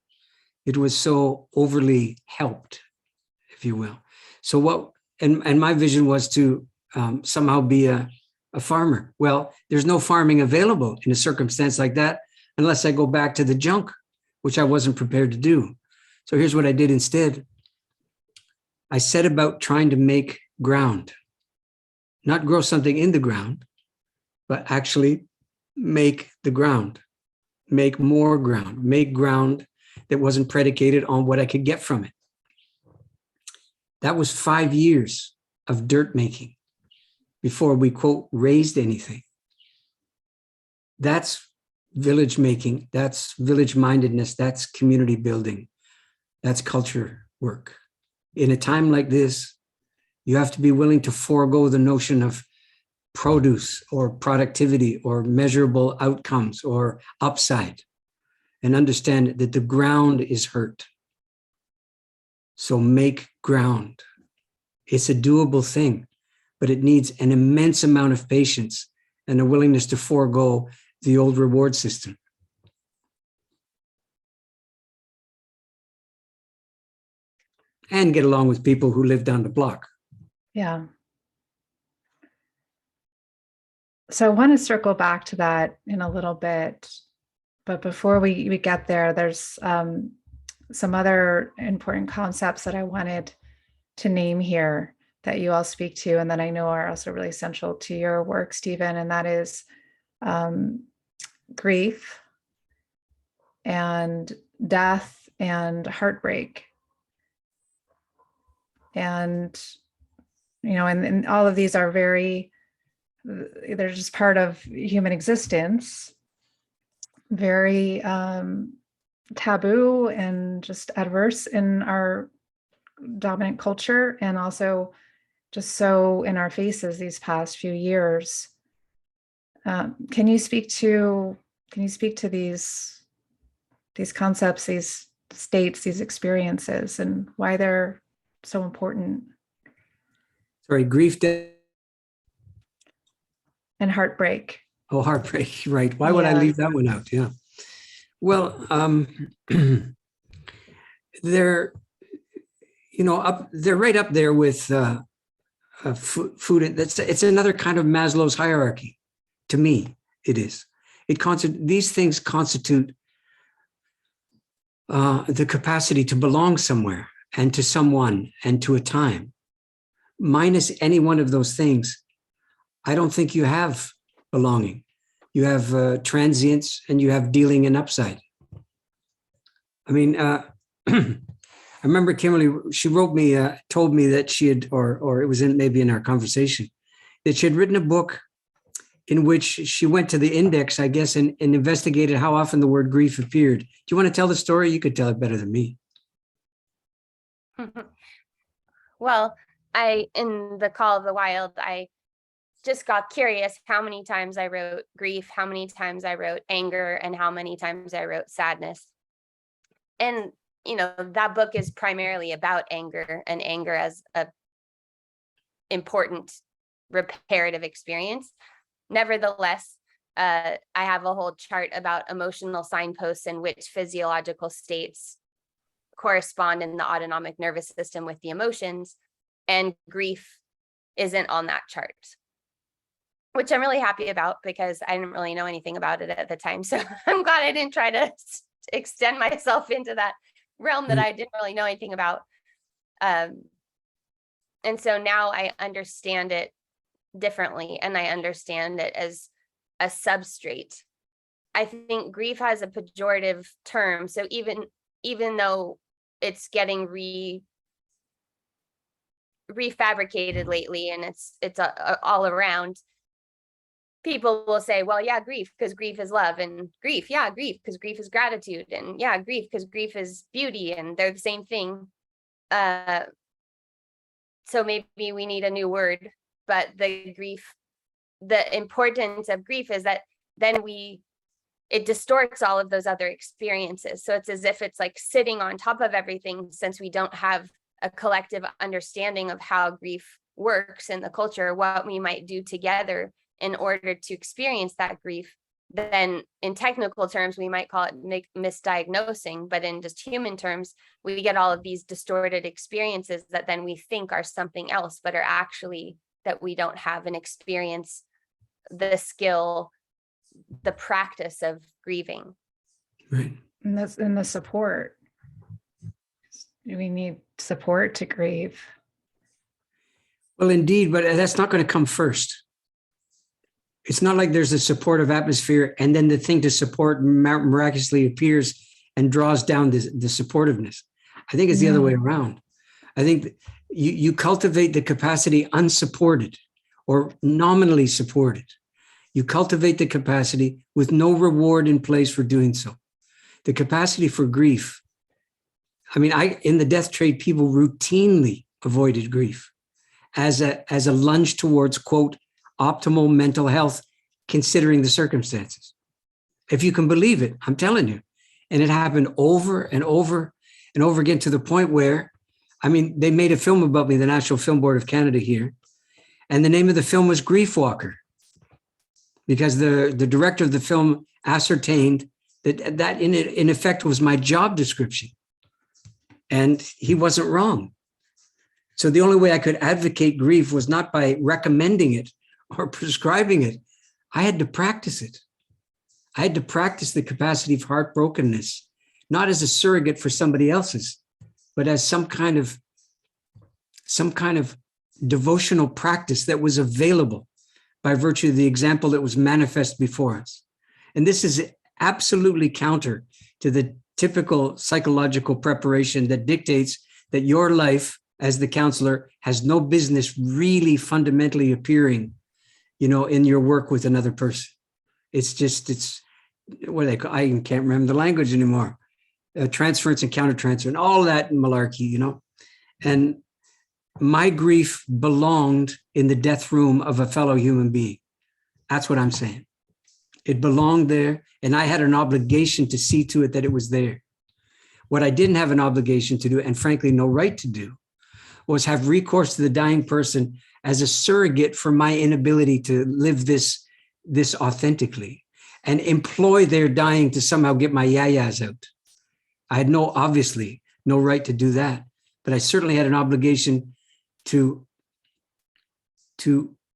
It was so overly helped, if you will. So what, and my vision was to somehow be a farmer. Well, there's no farming available in a circumstance like that unless I go back to the junk, which I wasn't prepared to do. So here's what I did instead. I set about trying to make ground, not grow something in the ground, but actually make the ground, make more ground, make ground that wasn't predicated on what I could get from it. That was 5 years of dirt making before we, quote, raised anything. That's village making, that's village mindedness, that's community building, that's culture work. In a time like this, you have to be willing to forego the notion of produce or productivity or measurable outcomes or upside, and understand that the ground is hurt. So make ground. It's a doable thing, but it needs an immense amount of patience and a willingness to forego the old reward system. And get along with people who live down the block. Yeah. So I want to circle back to that in a little bit, but before we get there, there's some other important concepts that I wanted to name here that you all speak to, and that I know are also really central to your work, Stephen, and that is grief and death and heartbreak. And, and all of these are they're just part of human existence, very taboo and just adverse in our dominant culture, and also just so in our faces these past few years. Can you speak to these concepts, these states, these experiences, and why they're so important? Sorry, grief, and heartbreak. Oh, heartbreak, right. Why would I leave that one out? Yeah. Well, they're, they're right up there with food. It's another kind of Maslow's hierarchy. To me, it is. These things constitute the capacity to belong somewhere and to someone and to a time. Minus any one of those things, I don't think you have belonging. You have transience and you have dealing and upside. I mean, I remember Kimberly, she wrote me, told me that she had, or it was maybe in our conversation, that she had written a book in which she went to the index, I guess, and investigated how often the word grief appeared. Do you want to tell the story? You could tell it better than me. Well, in the Call of the Wild, I just got curious how many times I wrote grief, how many times I wrote anger, and how many times I wrote sadness. And, that book is primarily about anger, and anger as a important reparative experience. Nevertheless, I have a whole chart about emotional signposts and which physiological states correspond in the autonomic nervous system with the emotions, and grief isn't on that chart, which I'm really happy about because I didn't really know anything about it at the time. So I'm glad I didn't try to extend myself into that realm that I didn't really know anything about. And so now I understand it differently, and I understand it as a substrate. I think grief has a pejorative term. So even even though it's getting refabricated lately, and it's all around, people will say, well, yeah, grief, because grief is love, and grief, yeah, grief, because grief is gratitude, and yeah, grief, because grief is beauty, and they're the same thing. So maybe we need a new word, but the importance of grief is that then it distorts all of those other experiences. So it's as if it's like sitting on top of everything, since we don't have a collective understanding of how grief works in the culture, what we might do together in order to experience that grief. Then in technical terms, we might call it misdiagnosing, but in just human terms, we get all of these distorted experiences that then we think are something else, but are actually that we don't have an experience, the skill, the practice of grieving. Right. And that's in the support. We need support to grieve. Well, indeed, but that's not going to come first. It's not like there's a supportive atmosphere and then the thing to support miraculously appears and draws down the supportiveness. I think it's the other way around. I think you cultivate the capacity unsupported or nominally supported. You cultivate the capacity with no reward in place for doing so. The capacity for grief. I mean, in the death trade, people routinely avoided grief as a lunge towards, quote, optimal mental health, considering the circumstances. If you can believe it, I'm telling you. And it happened over and over and over again, to the point where, I mean, they made a film about me, the National Film Board of Canada here. And the name of the film was Grief Walker, because the director of the film ascertained that in effect was my job description. And he wasn't wrong. So the only way I could advocate grief was not by recommending it or prescribing it. I had to practice it. I had to practice the capacity of heartbrokenness, not as a surrogate for somebody else's, but as some kind of devotional practice that was available by virtue of the example that was manifest before us. And this is absolutely counter to the typical psychological preparation that dictates that your life as the counselor has no business really fundamentally appearing, in your work with another person. It's what do they call, I even can't remember the language anymore. Transference and countertransfer and all that malarkey, And my grief belonged in the death room of a fellow human being. That's what I'm saying. It belonged there, and I had an obligation to see to it that it was there. What I didn't have an obligation to do, and frankly, no right to do, was have recourse to the dying person as a surrogate for my inability to live this authentically and employ their dying to somehow get my yayas out. I had obviously no right to do that, but I certainly had an obligation to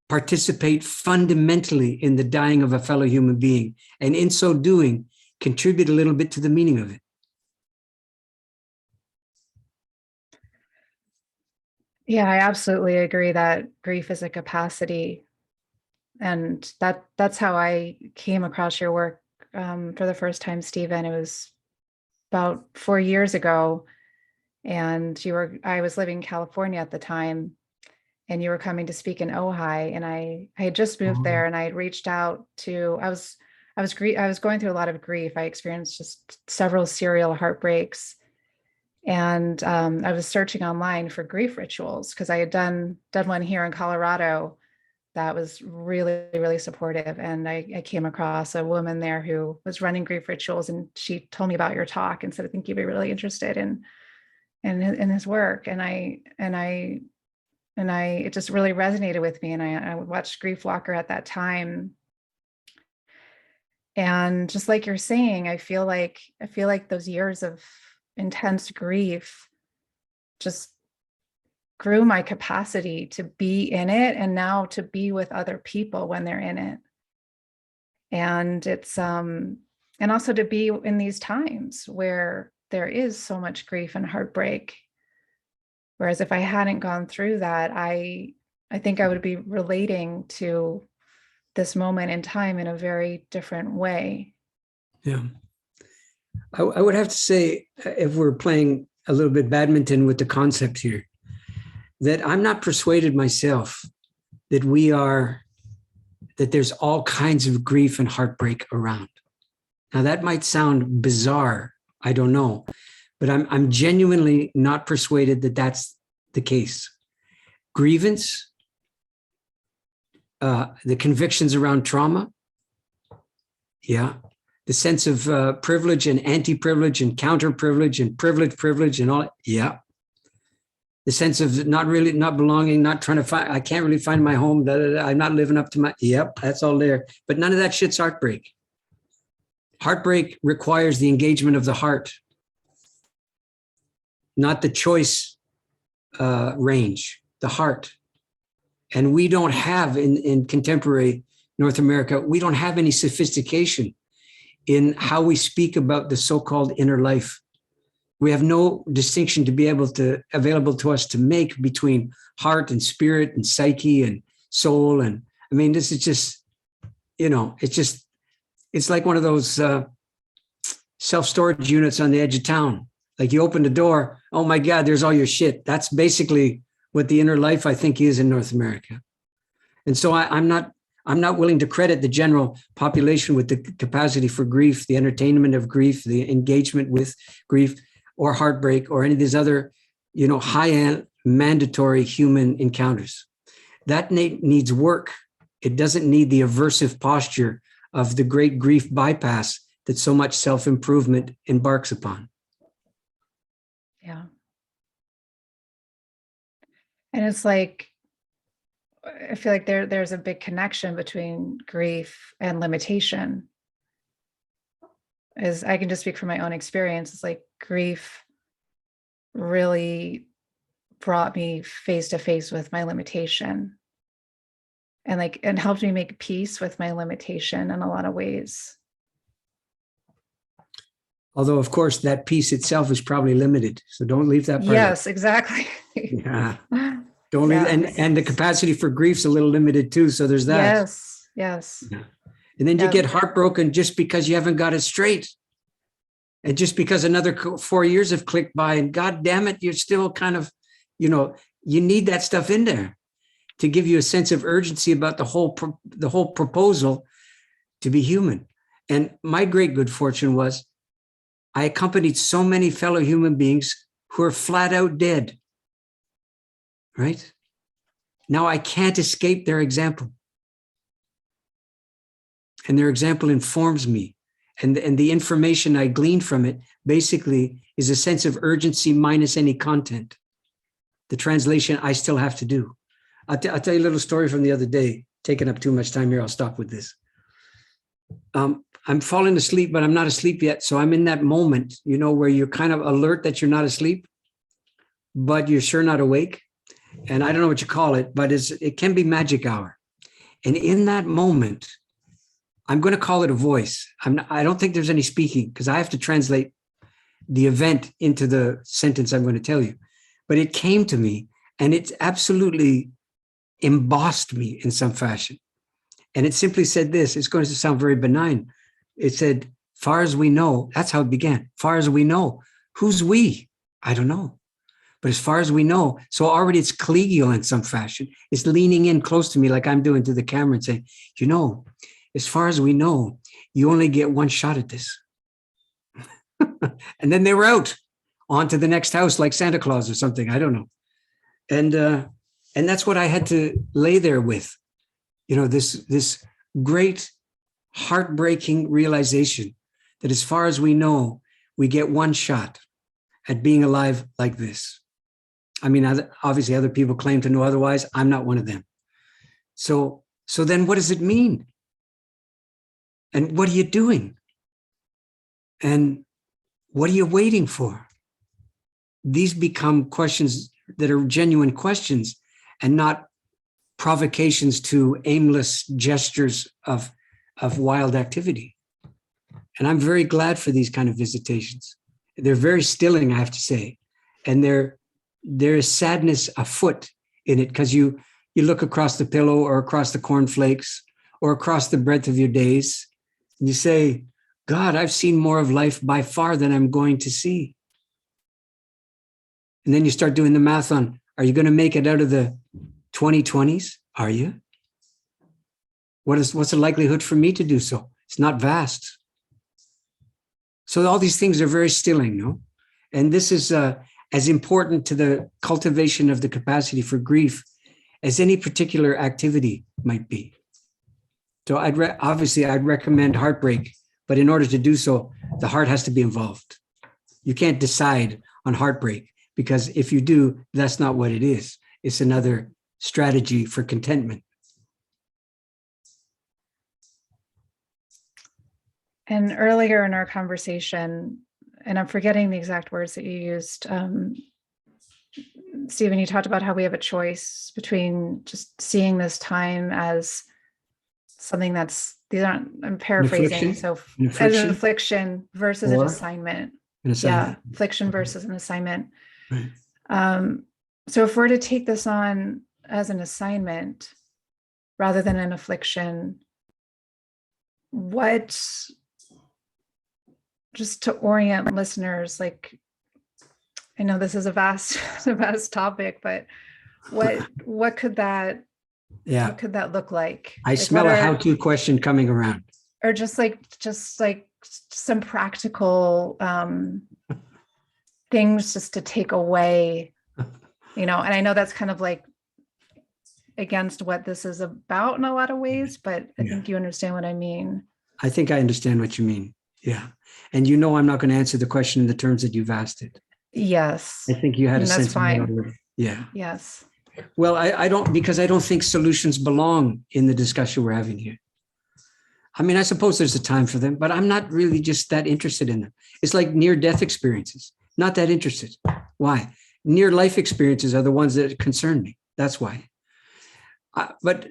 participate fundamentally in the dying of a fellow human being, and in so doing, contribute a little bit to the meaning of it. Yeah, I absolutely agree that grief is a capacity. And that's how I came across your work for the first time, Stephen. It was about 4 years ago. And I was living in California at the time, and you were coming to speak in Ojai. And I had just moved there, and I had reached out to, I was going through a lot of grief. I experienced just several serial heartbreaks. And I was searching online for grief rituals because I had done one here in Colorado that was really, really supportive. And I came across a woman there who was running grief rituals, and she told me about your talk and said, I think you'd be really interested in his work. And it just really resonated with me. And I watched Grief Walker at that time. And just like you're saying, I feel like those years of intense grief just grew my capacity to be in it, and now to be with other people when they're in it. And it's and also to be in these times where there is so much grief and heartbreak. Whereas if I hadn't gone through that, I think I would be relating to this moment in time in a very different way. Yeah. I would have to say, if we're playing a little bit badminton with the concept here, that I'm not persuaded myself that there's all kinds of grief and heartbreak around. Now that might sound bizarre, I don't know, but I'm genuinely not persuaded that that's the case. Grievance, the convictions around trauma, yeah, the sense of privilege and anti-privilege and counter-privilege and privilege and all, yeah. The sense of not belonging, not trying to find, I can't really find my home, I'm not living up to my, yep, that's all there. But none of that shit's heartbreak. Heartbreak requires the engagement of the heart, not the choice range, the heart. And we don't have, in contemporary North America, we don't have any sophistication in how we speak about the so-called inner life. We have no distinction available to us to make between heart and spirit and psyche and soul. And I mean, this is just, it's like one of those self-storage units on the edge of town. Like you open the door, oh my God, there's all your shit. That's basically what the inner life, I think, is in North America. And so I'm not willing to credit the general population with the capacity for grief, the entertainment of grief, the engagement with grief or heartbreak or any of these other, high-end mandatory human encounters. That needs work. It doesn't need the aversive posture of the great grief bypass that so much self-improvement embarks upon. Yeah. And it's like, I feel like there's a big connection between grief and limitation. As I can just speak from my own experience, it's like grief really brought me face to face with my limitation and helped me make peace with my limitation in a lot of ways. Although, of course, that peace itself is probably limited. So don't leave that part Yes, out. exactly. Yeah. Don't leave, and the capacity for grief's a little limited too. So there's that. Yes. Yeah. And then you get heartbroken just because you haven't got it straight. And just because another 4 years have clicked by, and God damn it, you're still kind of, you need that stuff in there to give you a sense of urgency about the whole proposal to be human. And my great good fortune was I accompanied so many fellow human beings who are flat out dead. Right? Now I can't escape their example. And their example informs me. And the information I glean from it basically is a sense of urgency minus any content. The translation I still have to do. I'll tell you a little story from the other day. Taking up too much time here, I'll stop with this. I'm falling asleep, but I'm not asleep yet. So I'm in that moment, where you're kind of alert that you're not asleep, but you're sure not awake. And I don't know what you call it, but it can be magic hour. And in that moment, I'm going to call it a voice. I don't think there's any speaking because I have to translate the event into the sentence I'm going to tell you. But it came to me and it absolutely embossed me in some fashion. And it simply said this, it's going to sound very benign. It said, far as we know, that's how it began. Far as we know, who's we? I don't know. But as far as we know, so already it's collegial in some fashion. It's leaning in close to me like I'm doing to the camera and saying, as far as we know, you only get one shot at this. And then they were out on to the next house like Santa Claus or something. I don't know. And that's what I had to lay there with, this great heartbreaking realization that as far as we know, we get one shot at being alive like this. I mean, obviously other people claim to know otherwise. I'm not one of them. So then what does it mean? And what are you doing? And what are you waiting for? These become questions that are genuine questions and not provocations to aimless gestures of wild activity. And I'm very glad for these kind of visitations. They're very stilling, I have to say. And there is sadness afoot in it because you look across the pillow or across the cornflakes or across the breadth of your days and you say, God, I've seen more of life by far than I'm going to see. And then you start doing the math on, are you going to make it out of the 2020s? Are you? What's the likelihood for me to do so? It's not vast. So all these things are very stilling, no? And this is as important to the cultivation of the capacity for grief as any particular activity might be. So I'd recommend Heartbreak, but in order to do so, the heart has to be involved. You can't decide on Heartbreak, because if you do, that's not what it is. It's another strategy for contentment. And earlier in our conversation, and I'm forgetting the exact words that you used, Stephen, you talked about how we have a choice between just seeing this time as something I'm paraphrasing. So as an affliction versus an assignment. Yeah, affliction versus an assignment. Right. So if we're to take this on as an assignment rather than an affliction, just to orient listeners, like, I know this is a vast topic, but what could that look like? I smell a how-to question coming around. Or just like some practical things just to take away, and I know that's kind of like against what this is about in a lot of ways, but I think you understand what I mean. I think I understand what you mean. Yeah. And I'm not going to answer the question in the terms that you've asked it. Yes. I think you had a sense of fine. it. Yeah. Yes. Well, I don't think solutions belong in the discussion we're having here. I mean, I suppose there's a time for them, but I'm not really just that interested in them. It's like near-death experiences. Not that interested. Why? Near-life experiences are the ones that concern me. That's why. But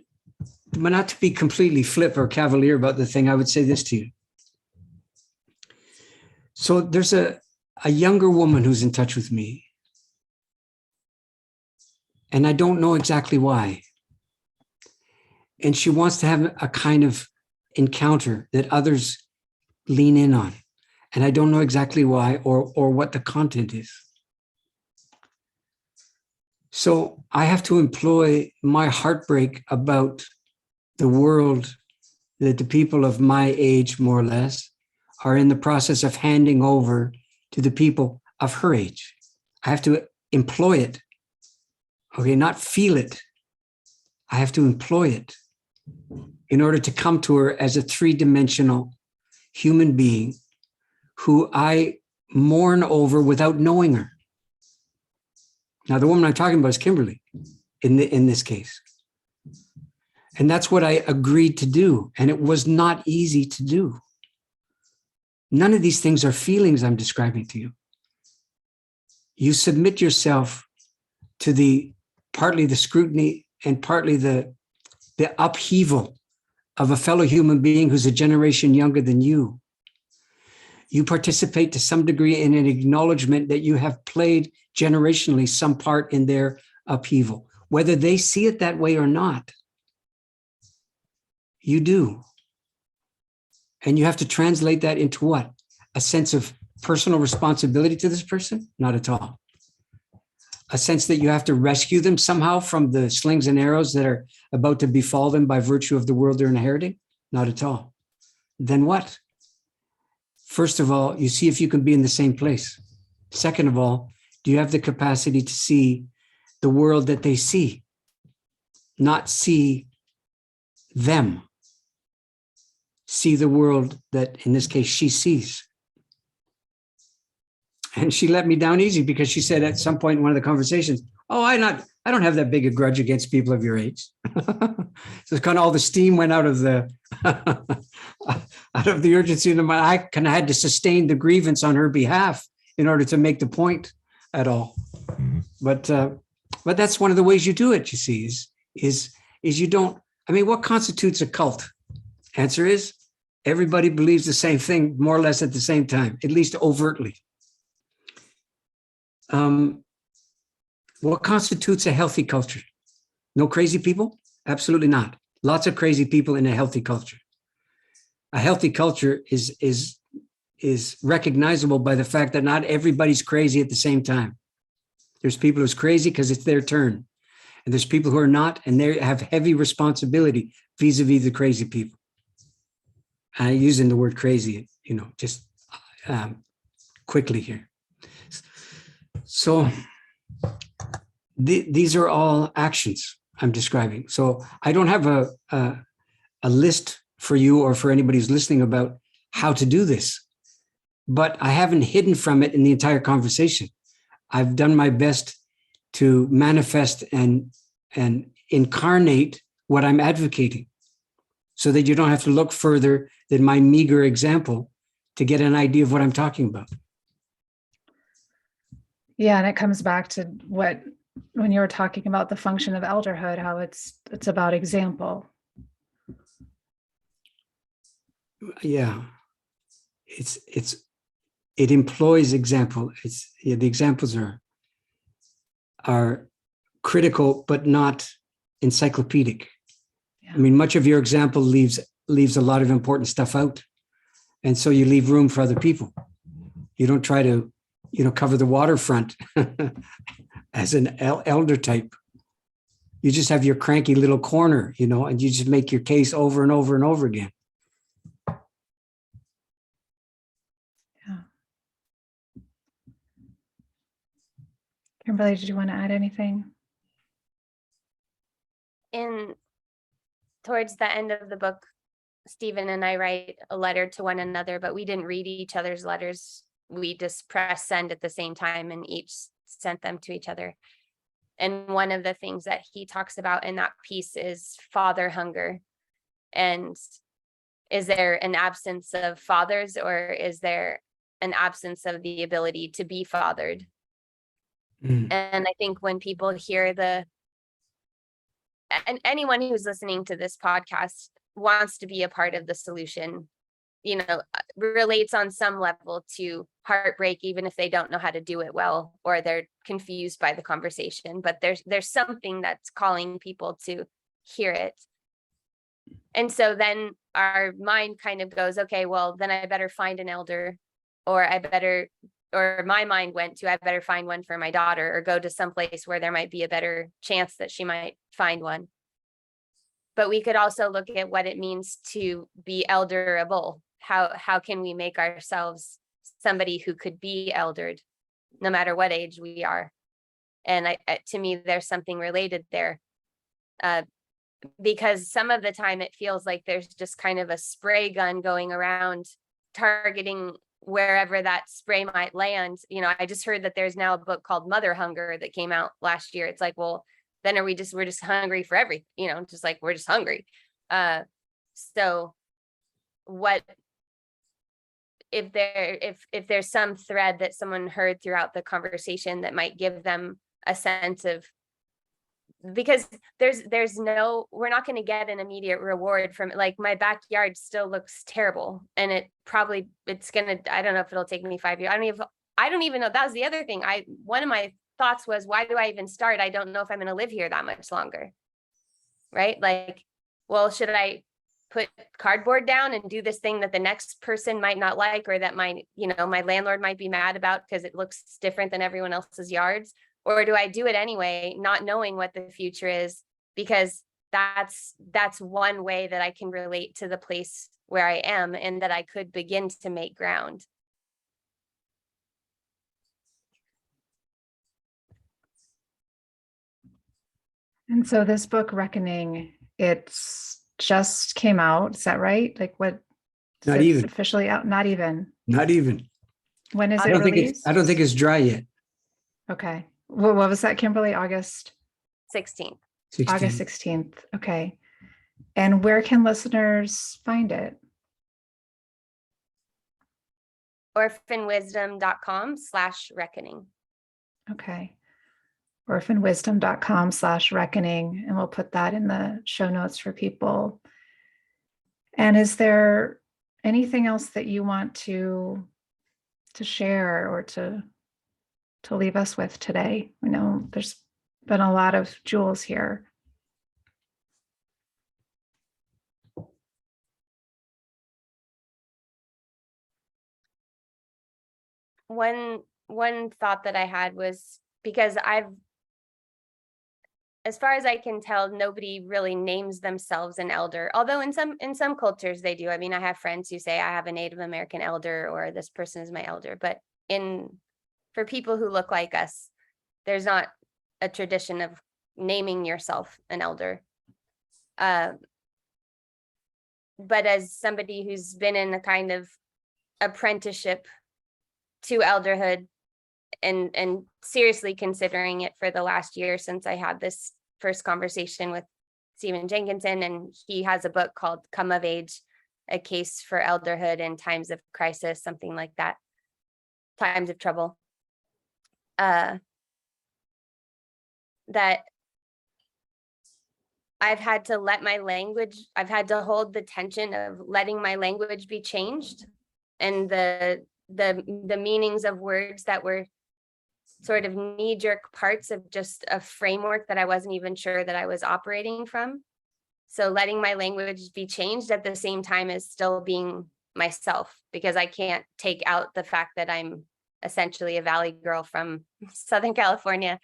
not to be completely flip or cavalier about the thing, I would say this to you. So there's a younger woman who's in touch with me, and I don't know exactly why. And she wants to have a kind of encounter that others lean in on. And I don't know exactly why or what the content is. So I have to employ my heartbreak about the world that the people of my age, more or less, are in the process of handing over to the people of her age. I have to employ it. Okay, not feel it. I have to employ it in order to come to her as a three-dimensional human being who I mourn over without knowing her. Now, the woman I'm talking about is Kimberly in this case. And that's what I agreed to do. And it was not easy to do. None of these things are feelings I'm describing to you. You submit yourself to partly the scrutiny and partly the upheaval of a fellow human being who's a generation younger than you. You participate to some degree in an acknowledgement that you have played generationally some part in their upheaval. Whether they see it that way or not, you do. And you have to translate that into what? A sense of personal responsibility to this person? Not at all. A sense that you have to rescue them somehow from the slings and arrows that are about to befall them by virtue of the world they're inheriting? Not at all. Then what? First of all, you see if you can be in the same place. Second of all, do you have the capacity to see the world that they see? Not see them. See the world that, in this case, she sees. And she let me down easy because she said at some point in one of the conversations, I don't have that big a grudge against people of your age. So kind of all the steam went out of the urgency. And I kind of had to sustain the grievance on her behalf in order to make the point at all. But that's one of the ways you do it, you see, is you don't, what constitutes a cult? Answer is everybody believes the same thing, more or less at the same time, at least overtly. What constitutes a healthy culture? No crazy people? Absolutely not. Lots of crazy people in a healthy culture. A healthy culture is is recognizable by the fact that not everybody's crazy at the same time. There's people who's crazy because it's their turn. And there's people who are not, and they have heavy responsibility vis-a-vis the crazy people. I'm using the word crazy, just quickly here. So these are all actions I'm describing. So I don't have a list for you or for anybody who's listening about how to do this, but I haven't hidden from it in the entire conversation. I've done my best to manifest and incarnate what I'm advocating so that you don't have to look further than my meager example to get an idea of what I'm talking about. Yeah, and it comes back to when you were talking about the function of elderhood, how it's about example. Yeah, it employs example. The examples are critical, but not encyclopedic. Yeah. I mean, much of your example leaves a lot of important stuff out, and so you leave room for other people. You don't try to, cover the waterfront as an elder type. You just have your cranky little corner, and you just make your case over and over and over again. Yeah. Kimberly, did you want to add anything? Towards the end of the book, Stephen and I write a letter to one another, but we didn't read each other's letters. We just pressed send at the same time and each sent them to each other. And one of the things that he talks about in that piece is father hunger. And is there an absence of fathers, or is there an absence of the ability to be fathered? And I think when people hear and anyone who's listening to this podcast wants to be a part of the solution, relates on some level to heartbreak, even if they don't know how to do it well, or they're confused by the conversation, but there's something that's calling people to hear it. And so then our mind kind of goes, okay, well, then I better find an elder, or my mind went to, I better find one for my daughter, or go to some place where there might be a better chance that she might find one. But we could also look at what it means to be elderable. How can we make ourselves somebody who could be eldered, no matter what age we are? And to me, there's something related there. Because some of the time it feels like there's just kind of a spray gun going around targeting wherever that spray might land. I just heard that there's now a book called Mother Hunger that came out last year. It's like, well, then we're just hungry for everything, just like we're just hungry. So what if there's some thread that someone heard throughout the conversation that might give them a sense of, because we're not going to get an immediate reward from it. Like, my backyard still looks terrible, and I don't know if it'll take me 5 years. I don't even know. That was the other thing. One of my thoughts was, why do I even start? I don't know if I'm going to live here that much longer. Right? Like, well, should I put cardboard down and do this thing that the next person might not like, or that my landlord might be mad about because it looks different than everyone else's yards? Or do I do it anyway, not knowing what the future is? Because that's one way that I can relate to the place where I am, and that I could begin to make ground. And so this book, Reckoning, it's just came out. Is that right? Like, what? Not even officially out. Not even. When is it released? I don't think it's dry yet. Okay. Well, what was that, Kimberly? August 16th. August 16th. Okay. And where can listeners find it? orphanwisdom.com/reckoning. Okay. orphanwisdom.com/reckoning. And we'll put that in the show notes for people. And is there anything else that you want to share or to leave us with today? I know there's been a lot of jewels here. one thought that I had was, because as far as I can tell, nobody really names themselves an elder. Although in some cultures they do. I mean, I have friends who say I have a Native American elder, or this person is my elder. But for people who look like us, there's not a tradition of naming yourself an elder. But as somebody who's been in a kind of apprenticeship to elderhood, and seriously considering it for the last year since I had this first conversation with Stephen Jenkinson, and he has a book called Come of Age, A Case for Elderhood in Times of Crisis, something like that, times of trouble, that I've had to I've had to hold the tension of letting my language be changed, and the meanings of words that were sort of knee-jerk parts of just a framework that I wasn't even sure that I was operating from. So letting my language be changed at the same time as still being myself, because I can't take out the fact that I'm essentially a Valley girl from Southern California.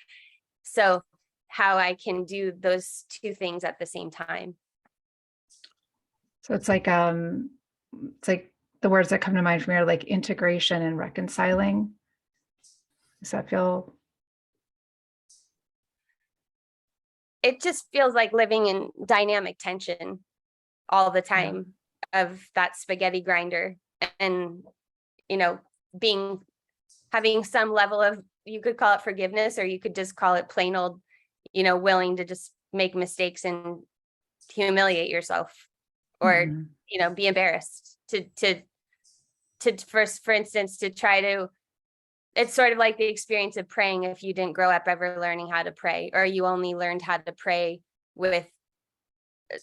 So how I can do those two things at the same time. So it's like the words that come to mind from here, like integration and reconciling. Does that feel? It just feels like living in dynamic tension all the time, of that spaghetti grinder, and, having some level of, you could call it forgiveness, or you could just call it plain old, willing to just make mistakes and humiliate yourself, or, be embarrassed for instance, to try to, it's sort of like the experience of praying. If you didn't grow up ever learning how to pray, or you only learned how to pray with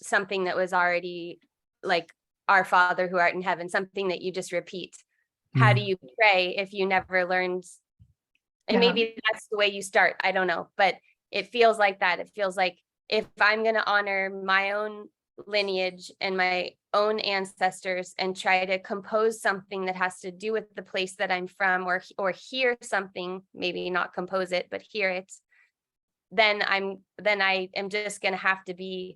something that was already like Our Father who art in heaven, something that you just repeat. How do you pray if you never learned? And maybe that's the way you start. I don't know, but it feels like that. It feels like if I'm going to honor my own lineage and my own ancestors and try to compose something that has to do with the place that I'm from, or hear something, maybe not compose it, but hear it, then I am just going to have to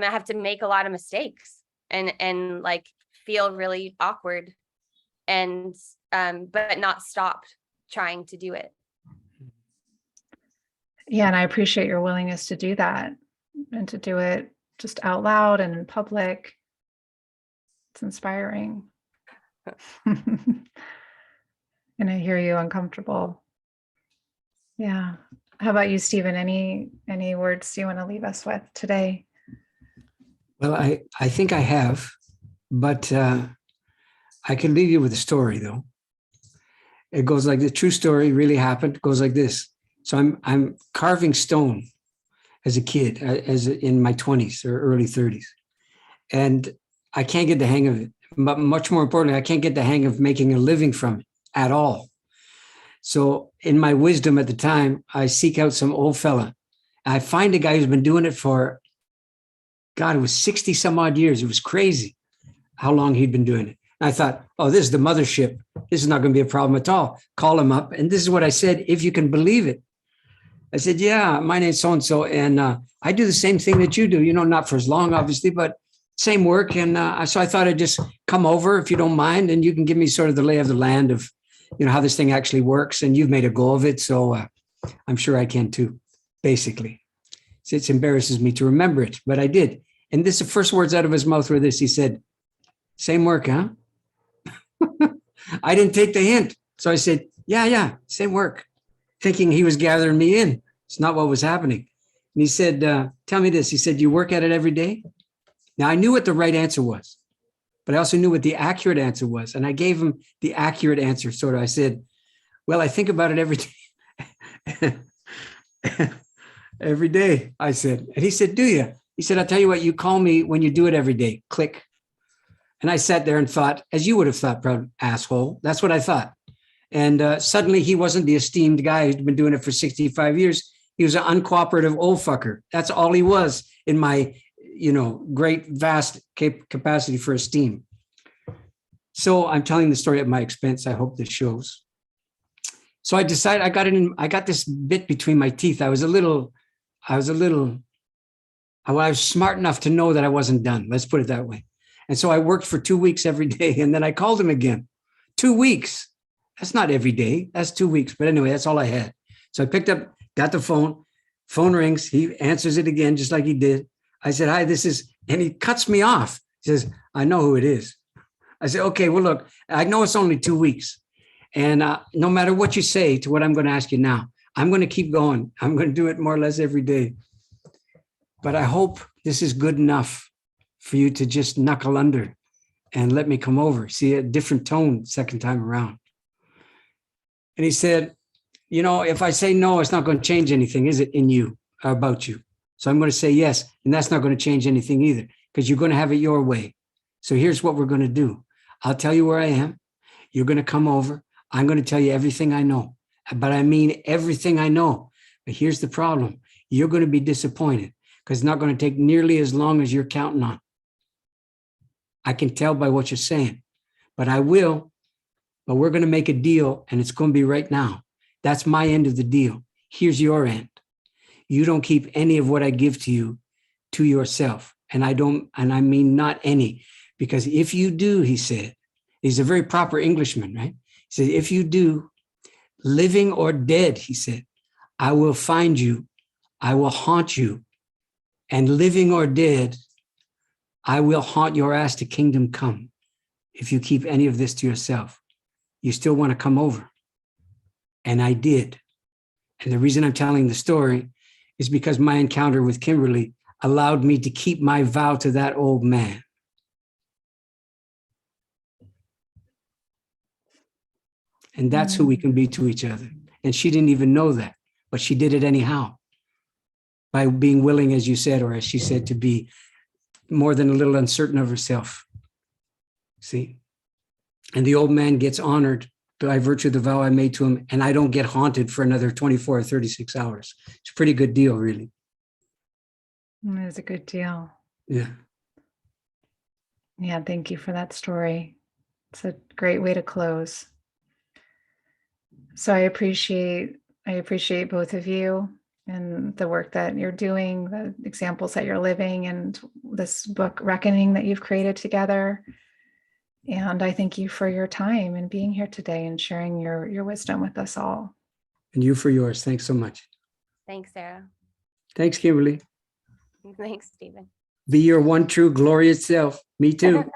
have to make a lot of mistakes and like feel really awkward, and but not stop trying to do it. Yeah, and I appreciate your willingness to do that, and to do it just out loud and in public. It's inspiring. And I hear you uncomfortable. Yeah. How about you, Stephen? Any words you want to leave us with today? Well, I think I have, but I can leave you with a story, though. It goes like the true story really happened. It goes like this. So I'm carving stone as a kid, in my 20s or early 30s. And I can't get the hang of it. But much more importantly, I can't get the hang of making a living from it at all. So in my wisdom at the time, I seek out some old fella. I find a guy who's been doing it for, God, it was 60 some odd years. It was crazy how long he'd been doing it. And I thought, oh, this is the mothership. This is not going to be a problem at all. Call him up. And this is what I said, if you can believe it. I said, yeah, my name's so-and-so. And I do the same thing that you do, not for as long, obviously, but same work. And so I thought I'd just come over, if you don't mind, and you can give me sort of the lay of the land of, how this thing actually works. And you've made a go of it. So I'm sure I can too, basically. So it embarrasses me to remember it, but I did. And the first words out of his mouth were this. He said, same work, huh? I didn't take the hint. So I said, yeah, same work, thinking he was gathering me in. It's not what was happening. And he said, tell me this. He said, you work at it every day? Now, I knew what the right answer was, but I also knew what the accurate answer was. And I gave him the accurate answer. Sort of, I said, well, I think about it every day. Every day, I said. And he said, do you? He said, I'll tell you what, you call me when you do it every day. Click. And I sat there and thought, as you would have thought, proud asshole. That's what I thought. And suddenly he wasn't the esteemed guy who'd been doing it for 65 years. He was an uncooperative old fucker. That's all he was in my, great, vast capacity for esteem. So I'm telling the story at my expense. I hope this shows. So I decided I got this bit between my teeth. I was smart enough to know that I wasn't done. Let's put it that way. And so I worked for 2 weeks every day. And then I called him again. 2 weeks. That's not every day. That's 2 weeks. But anyway, that's all I had. So I picked up, got the phone. Phone rings. He answers it again, just like he did. I said, hi, and he cuts me off. He says, I know who it is. I said, okay, well, look, I know it's only 2 weeks. And no matter what you say to what I'm going to ask you now, I'm going to keep going. I'm going to do it more or less every day. But I hope this is good enough for you to just knuckle under and let me come over. See a different tone second time around. And he said, if I say no, it's not going to change anything, is it, in you or about you? So I'm going to say yes. And that's not going to change anything either, because you're going to have it your way. So here's what we're going to do. I'll tell you where I am. You're going to come over. I'm going to tell you everything I know, but I mean everything I know. But here's the problem. You're going to be disappointed because it's not going to take nearly as long as you're counting on. I can tell by what you're saying, but we're going to make a deal, and it's going to be right now. That's my end of the deal. Here's your end. You don't keep any of what I give to you to yourself. And I mean not any, because if you do, he said, he's a very proper Englishman, right? He said, if you do, living or dead, he said, I will find you. I will haunt you. And living or dead, I will haunt your ass to kingdom come. If you keep any of this to yourself, you still want to come over. And I did. And the reason I'm telling the story is because my encounter with Kimberly allowed me to keep my vow to that old man. And that's who we can be to each other. And she didn't even know that, but she did it anyhow. By being willing, as you said, or as she said, to be more than a little uncertain of herself. See? And the old man gets honored by virtue of the vow I made to him, and I don't get haunted for another 24 or 36 hours. It's a pretty good deal, really. It is a good deal. Yeah. Yeah, thank you for that story. It's a great way to close. So I appreciate both of you and the work that you're doing, the examples that you're living, and this book, Reckoning, that you've created together. And I thank you for your time and being here today and sharing your wisdom with us all. And you for yours. Thanks so much. Thanks, Sarah. Thanks, Kimberly. Thanks, Stephen. Be your one true glorious self. Me too.